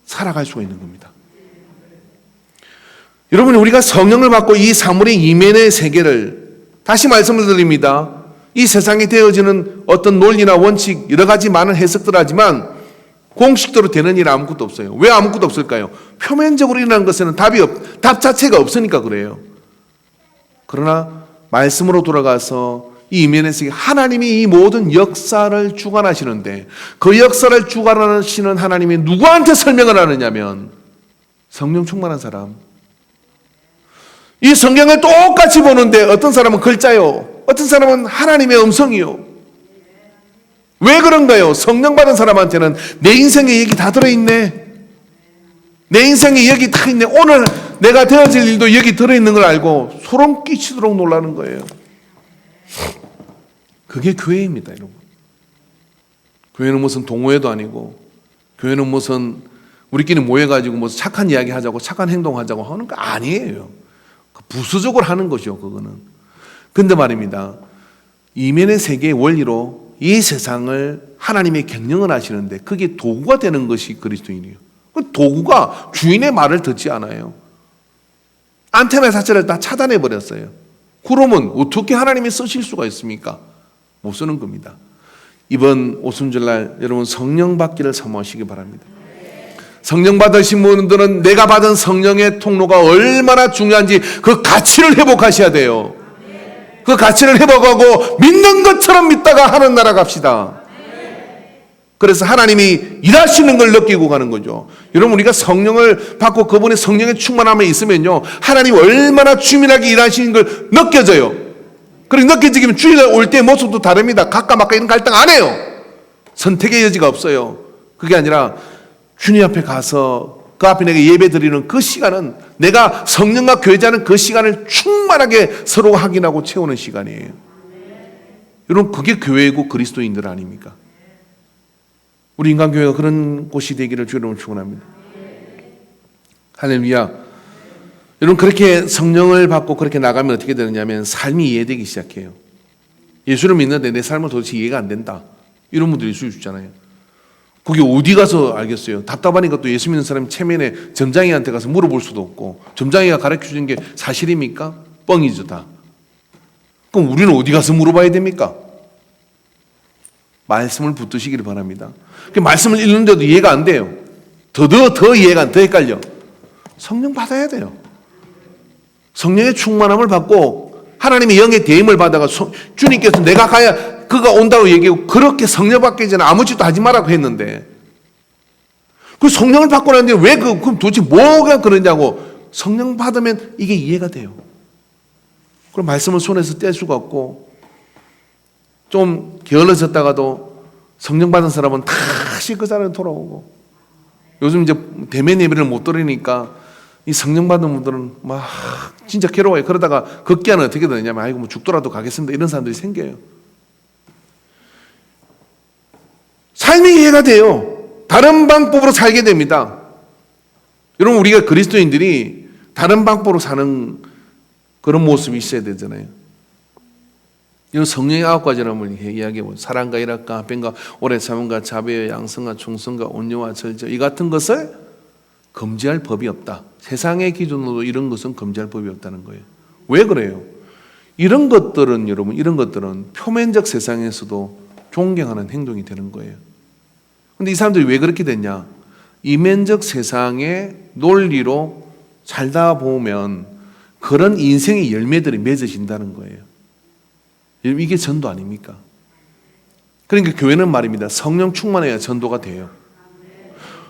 살아갈 수가 있는 겁니다. 여러분, 우리가 성령을 받고 이 사물의 이면의 세계를 다시 말씀을 드립니다. 이 세상에 되어지는 어떤 논리나 원칙 여러 가지 많은 해석들 하지만 공식대로 되는 일 아무것도 없어요. 왜 아무것도 없을까요? 표면적으로 일어나는 것에는 답 자체가 없으니까 그래요. 그러나 말씀으로 돌아가서 이 이면의 세계, 하나님이 이 모든 역사를 주관하시는데 그 역사를 주관하시는 하나님이 누구한테 설명을 하느냐면 성령 충만한 사람. 이 성경을 똑같이 보는데 어떤 사람은 글자요, 어떤 사람은 하나님의 음성이요. 왜 그런가요? 성령 받은 사람한테는 내 인생의 얘기 다 들어있네. 내 인생의 얘기 다 있네. 오늘 내가 되어질 일도 여기 들어있는 걸 알고 소름 끼치도록 놀라는 거예요. 그게 교회입니다, 여러분. 교회는 무슨 동호회도 아니고, 교회는 무슨 우리끼리 모여가지고 무슨 착한 이야기 하자고 착한 행동하자고 하는 거 아니에요. 부수적으로 하는 것이요, 그거는. 근데 말입니다, 이면의 세계의 원리로 이 세상을 하나님의 경영을 하시는데 그게 도구가 되는 것이 그리스도인이에요. 그 도구가 주인의 말을 듣지 않아요. 안테나 자체를 다 차단해 버렸어요. 그러면 어떻게 하나님이 쓰실 수가 있습니까? 못 쓰는 겁니다. 이번 오순절날 여러분 성령 받기를 사모하시기 바랍니다. 성령 받으신 분들은 내가 받은 성령의 통로가 얼마나 중요한지 그 가치를 회복하셔야 돼요. 그 가치를 회복하고 믿는 것처럼 믿다가 하는 나라 갑시다. 그래서 하나님이 일하시는 걸 느끼고 가는 거죠. 여러분, 우리가 성령을 받고 그분의 성령의 충만함에 있으면요, 하나님이 얼마나 주민하게 일하시는 걸 느껴져요. 그리고 느껴지면 주일에 올 때의 모습도 다릅니다. 각각 막가 이런 갈등 안 해요. 선택의 여지가 없어요. 그게 아니라 주님 앞에 가서 그 앞에 내가 예배 드리는 그 시간은 내가 성령과 교제하는 그 시간을 충만하게 서로 확인하고 채우는 시간이에요. 여러분, 그게 교회이고 그리스도인들 아닙니까? 우리 인간교회가 그런 곳이 되기를 주님으로 축원합니다. 할렐루야. 여러분, 그렇게 성령을 받고 그렇게 나가면 어떻게 되느냐면 삶이 이해되기 시작해요. 예수를 믿는데 내 삶은 도대체 이해가 안 된다, 이런 분들이 있을 수 있잖아요. 거기 어디 가서 알겠어요? 답답하니까 또 예수 믿는 사람이 체면에 점장이한테 가서 물어볼 수도 없고, 점장이가 가르쳐 주는 게 사실입니까? 뻥이죠, 다. 그럼 우리는 어디 가서 물어봐야 됩니까? 말씀을 붙드시기를 바랍니다. 그 말씀을 읽는데도 이해가 안 돼요. 더 이해가 안 돼, 더 헷갈려. 성령 받아야 돼요. 성령의 충만함을 받고 하나님의 영의 대임을 받아가 주님께서 내가 가야 그가 온다고 얘기하고, 그렇게 성령 받기 전에 아무 짓도 하지 말라고 했는데 그 성령을 받고 나는데 왜 그럼 도대체 뭐가 그러냐고. 성령 받으면 이게 이해가 돼요. 그럼 말씀을 손에서 뗄 수가 없고, 좀 게을러졌다가도 성령 받은 사람은 다시 그 자리에 돌아오고, 요즘 이제 대면 예배를 못 드리니까 이 성령 받은 분들은 막 진짜 괴로워요. 그러다가 극기야는 어떻게 되냐면 아이고 뭐 죽더라도 가겠습니다, 이런 사람들이 생겨요. 삶이 이해가 돼요. 다른 방법으로 살게 됩니다. 여러분, 우리가 그리스도인들이 다른 방법으로 사는 그런 모습이 있어야 되잖아요. 이런 성령의 9가지를 한번 이야기해보죠. 사랑과 일학과 합병과 오래 참음과 자비와 양성과 충성과 온유와 절제, 이 같은 것을 금지할 법이 없다. 세상의 기준으로 이런 것은 금지할 법이 없다는 거예요. 왜 그래요? 이런 것들은 여러분, 이런 것들은 표면적 세상에서도 존경하는 행동이 되는 거예요. 근데 이 사람들이 왜 그렇게 됐냐? 이면적 세상의 논리로 살다 보면 그런 인생의 열매들이 맺어진다는 거예요. 이게 전도 아닙니까? 그러니까 교회는 말입니다, 성령 충만해야 전도가 돼요.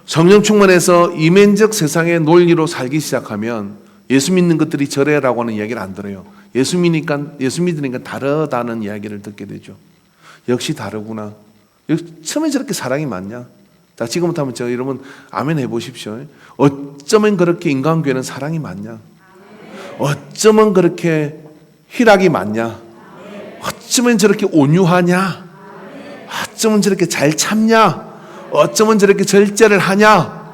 성령 충만해서 이면적 세상의 논리로 살기 시작하면 예수 믿는 것들이 저래라고 하는 이야기를 안 들어요. 예수 믿으니까 다르다는 이야기를 듣게 되죠. 역시 다르구나. 처음에 저렇게 사랑이 많냐? 자, 지금부터 한번 제가 여러분 아멘 해보십시오. 어쩌면 그렇게 인간교회는 사랑이 많냐? 어쩌면 그렇게 희락이 많냐? 어쩌면 저렇게 온유하냐? 어쩌면 저렇게 잘 참냐? 어쩌면 저렇게 절제를 하냐?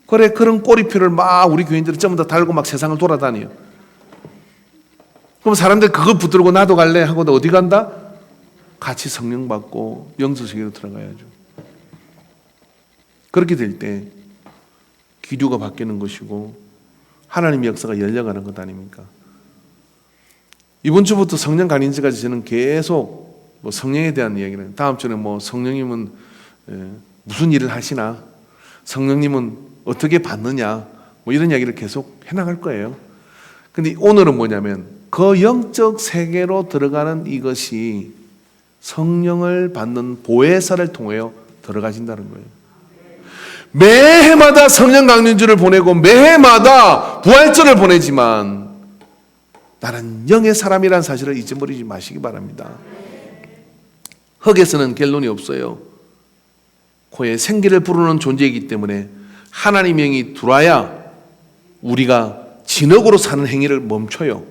그래, 그런 꼬리표를 막 우리 교인들이 전부 다 달고 막 세상을 돌아다녀요. 그럼 사람들 그거 붙들고 나도 갈래 하고 어디 간다? 같이 성령 받고 영성세계로 들어가야죠. 그렇게 될 때 기류가 바뀌는 것이고 하나님의 역사가 열려가는 것 아닙니까? 이번 주부터 성령 간인제까지 저는 계속 뭐 성령에 대한 이야기를, 다음 주는 뭐 성령님은 무슨 일을 하시나, 성령님은 어떻게 받느냐, 뭐 이런 이야기를 계속 해나갈 거예요. 근데 오늘은 뭐냐면 그 영적 세계로 들어가는 이것이 성령을 받는 보혜사를 통하여 들어가신다는 거예요. 매해마다 성령 강림주를 보내고 매해마다 부활절을 보내지만 나는 영의 사람이라는 사실을 잊어버리지 마시기 바랍니다. 흙에서는 결론이 없어요. 코에 생기를 부르는 존재이기 때문에 하나님의 영이 들어와야 우리가 진흙으로 사는 행위를 멈춰요.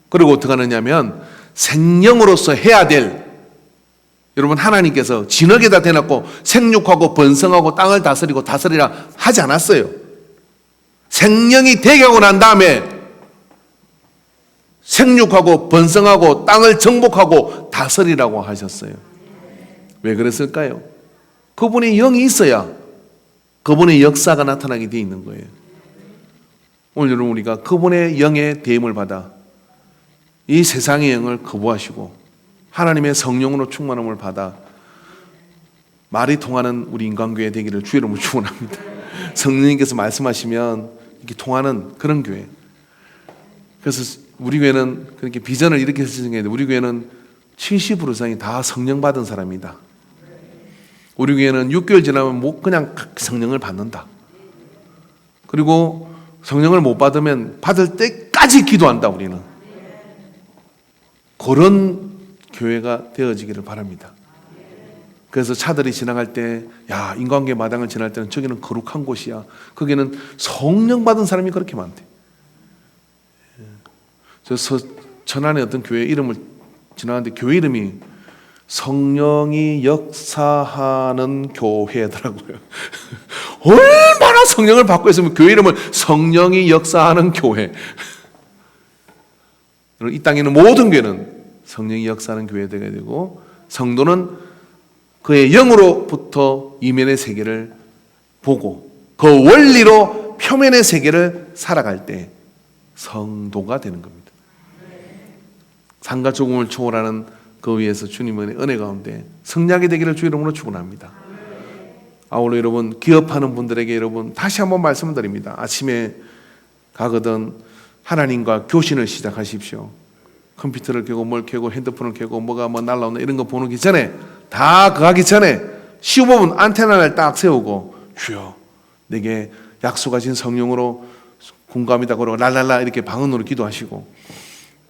그리고 어떻게 하느냐면 생명으로서 해야 될, 여러분 하나님께서 진흙에다 대놓고 생육하고 번성하고 땅을 다스리고 다스리라 하지 않았어요. 생명이 되게 하고 난 다음에 생육하고 번성하고 땅을 정복하고 다스리라고 하셨어요. 왜 그랬을까요? 그분의 영이 있어야 그분의 역사가 나타나게 되어 있는 거예요. 오늘 여러분 우리가 그분의 영의 대임을 받아 이 세상의 영을 거부하시고 하나님의 성령으로 충만함을 받아 말이 통하는 우리 인간교회 되기를 주의 이름으로 축원합니다. 성령님께서 말씀하시면 이렇게 통하는 그런 교회. 그래서 우리 교회는 그렇게 비전을 이렇게 설정했는데 우리 교회는 70% 이상이 다 성령 받은 사람이다. 우리 교회는 6개월 지나면 뭐 그냥 성령을 받는다. 그리고 성령을 못 받으면 받을 때까지 기도한다. 우리는 그런 교회가 되어지기를 바랍니다. 그래서 차들이 지나갈 때, 야, 인간계 마당을 지날 때는 저기는 거룩한 곳이야. 거기는 성령 받은 사람이 그렇게 많대. 저 천안의 어떤 교회 이름을 지나갔는데 교회 이름이 성령이 역사하는 교회더라고요. 얼마나 성령을 받고 있으면 교회 이름을 성령이 역사하는 교회. 이 땅에 있는 모든 교회는 성령이 역사하는 교회가 되게 되고 성도는 그의 영으로부터 이면의 세계를 보고 그 원리로 표면의 세계를 살아갈 때 성도가 되는 겁니다. 산과 조금을 초월하는 그 위에서 주님의 은혜 가운데 승리하게 되기를 주 이름으로 축원합니다. 아울러 여러분 기업하는 분들에게 여러분 다시 한번 말씀드립니다. 아침에 가거든 하나님과 교신을 시작하십시오. 컴퓨터를 켜고 뭘 켜고 핸드폰을 켜고 뭐가 뭐 날라오나 이런 거 보기 전에 다 그거 하기 전에 15분 안테나를 딱 세우고 주여 내게 약속하신 성령으로 공감이다 그러고 랄랄라 이렇게 방언으로 기도하시고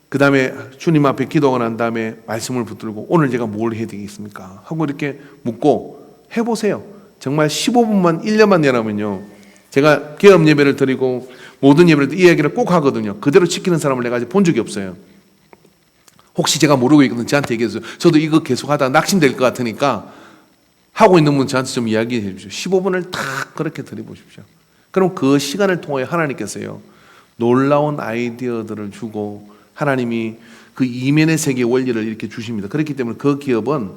그 다음에 주님 앞에 기도가 난 다음에 말씀을 붙들고 오늘 제가 뭘 해야 되겠습니까? 하고 이렇게 묻고 해보세요. 정말 15분만 1년만 내라면요 제가 개업 예배를 드리고 모든 예배를 이 얘기를 꼭 하거든요. 그대로 지키는 사람을 내가 아직 본 적이 없어요. 혹시 제가 모르고 있거든 저한테 얘기해서 저도 이거 계속 하다가 낙심될 것 같으니까 하고 있는 분 저한테 좀 이야기해 주십시오. 15분을 딱 그렇게 드려보십시오. 그럼 그 시간을 통해 하나님께서요 놀라운 아이디어들을 주고 하나님이 그 이면의 세계 원리를 이렇게 주십니다. 그렇기 때문에 그 기업은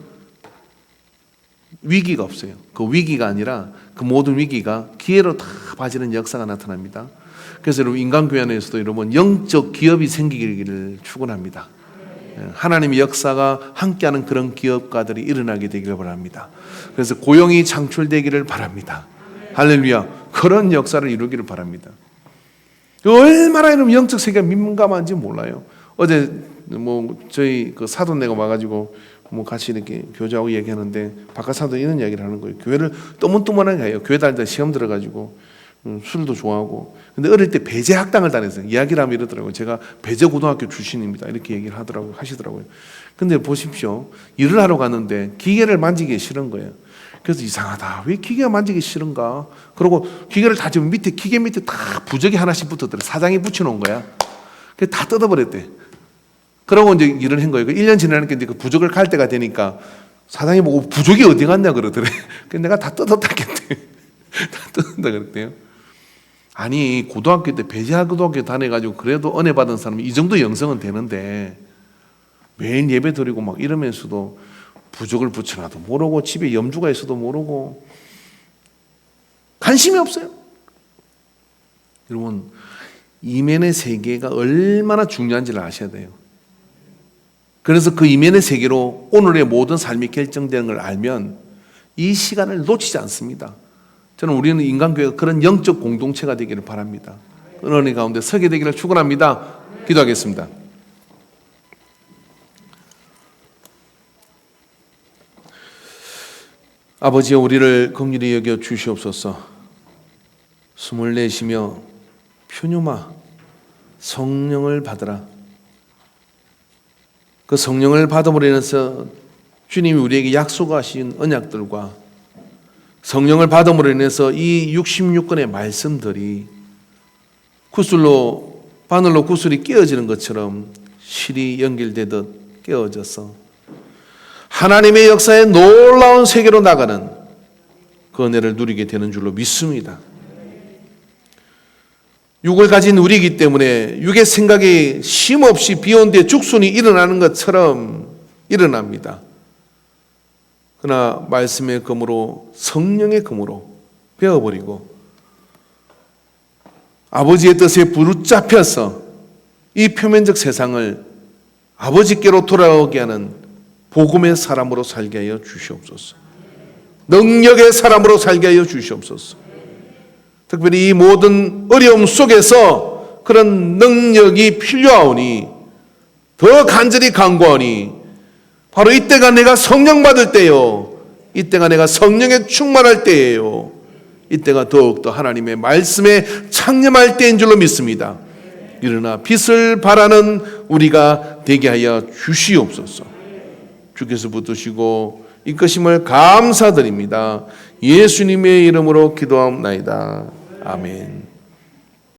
위기가 없어요. 그 위기가 아니라 그 모든 위기가 기회로 다 바지는 역사가 나타납니다. 그래서 여러분 인간교회 안에서도 여러분 영적 기업이 생기기를 축원합니다. 하나님의 역사가 함께하는 그런 기업가들이 일어나게 되기를 바랍니다. 그래서 고용이 창출되기를 바랍니다. 할렐루야. 그런 역사를 이루기를 바랍니다. 얼마나 이런 영적 세계가 민감한지 몰라요. 어제 뭐 저희 그 사돈네가 와가지고 뭐 같이 이렇게 교제하고 얘기하는데 바깥 사도 이런 이야기를 하는 거예요. 교회를 떠문떠문하게 해요. 교회 다닐 때 시험 들어가지고 술도 좋아하고. 근데 어릴 때 배제 학당을 다녔어요. 이야기를 하면 이러더라고요. 제가 배제 고등학교 출신입니다. 이렇게 얘기를 하시더라고요. 근데 보십시오. 일을 하러 갔는데 기계를 만지기 싫은 거예요. 그래서 이상하다. 왜 기계가 만지기 싫은가? 그리고 기계를 다 지금 밑에, 기계 밑에 다 부적이 하나씩 붙었더래. 사장이 붙여놓은 거야. 그래서 다 뜯어버렸대. 그러고 이제 일을 한 거예요. 1년 지나니까 그 부적을 갈 때가 되니까 사장이 보고 부적이 어디 갔냐 그러더래. 그래서 내가 다 뜯었다겠대. 다 뜯었다 그랬대요. 아니, 고등학교 때 배지하고등학교 다녀가지고 그래도 은혜 받은 사람이 이 정도 영성은 되는데 매일 예배 드리고 막 이러면서도 부적을 붙여놔도 모르고 집에 염주가 있어도 모르고 관심이 없어요. 여러분, 이면의 세계가 얼마나 중요한지를 아셔야 돼요. 그래서 그 이면의 세계로 오늘의 모든 삶이 결정되는 걸 알면 이 시간을 놓치지 않습니다. 저는 우리는 인간교회가 그런 영적 공동체가 되기를 바랍니다. 은혜 가운데 서게 되기를 축원합니다. 기도하겠습니다. 아버지여, 우리를 긍휼히 여겨 주시옵소서. 숨을 내쉬며 푸뉴마 성령을 받으라. 그 성령을 받음으로 인해서 주님이 우리에게 약속하신 언약들과 성령을 받음으로 인해서 이 66권의 말씀들이 구슬로, 바늘로 구슬이 끼어지는 것처럼 실이 연결되듯 끼어져서 하나님의 역사의 놀라운 세계로 나가는 그 은혜를 누리게 되는 줄로 믿습니다. 육을 가진 우리이기 때문에 육의 생각이 쉼없이 비온 뒤에 죽순이 일어나는 것처럼 일어납니다. 그러나 말씀의 검으로, 성령의 검으로 베어버리고 아버지의 뜻에 붙잡혀서 이 표면적 세상을 아버지께로 돌아오게 하는 복음의 사람으로 살게 하여 주시옵소서. 능력의 사람으로 살게 하여 주시옵소서. 특별히 이 모든 어려움 속에서 그런 능력이 필요하오니 더 간절히 간구하오니 바로 이때가 내가 성령 받을 때요, 이때가 내가 성령에 충만할 때예요, 이때가 더욱더 하나님의 말씀에 창념할 때인 줄로 믿습니다. 일어나 빛을 발하는 우리가 되게 하여 주시옵소서. 주께서 붙드시고 이끄심을 감사드립니다. 예수님의 이름으로 기도하옵나이다. 아멘.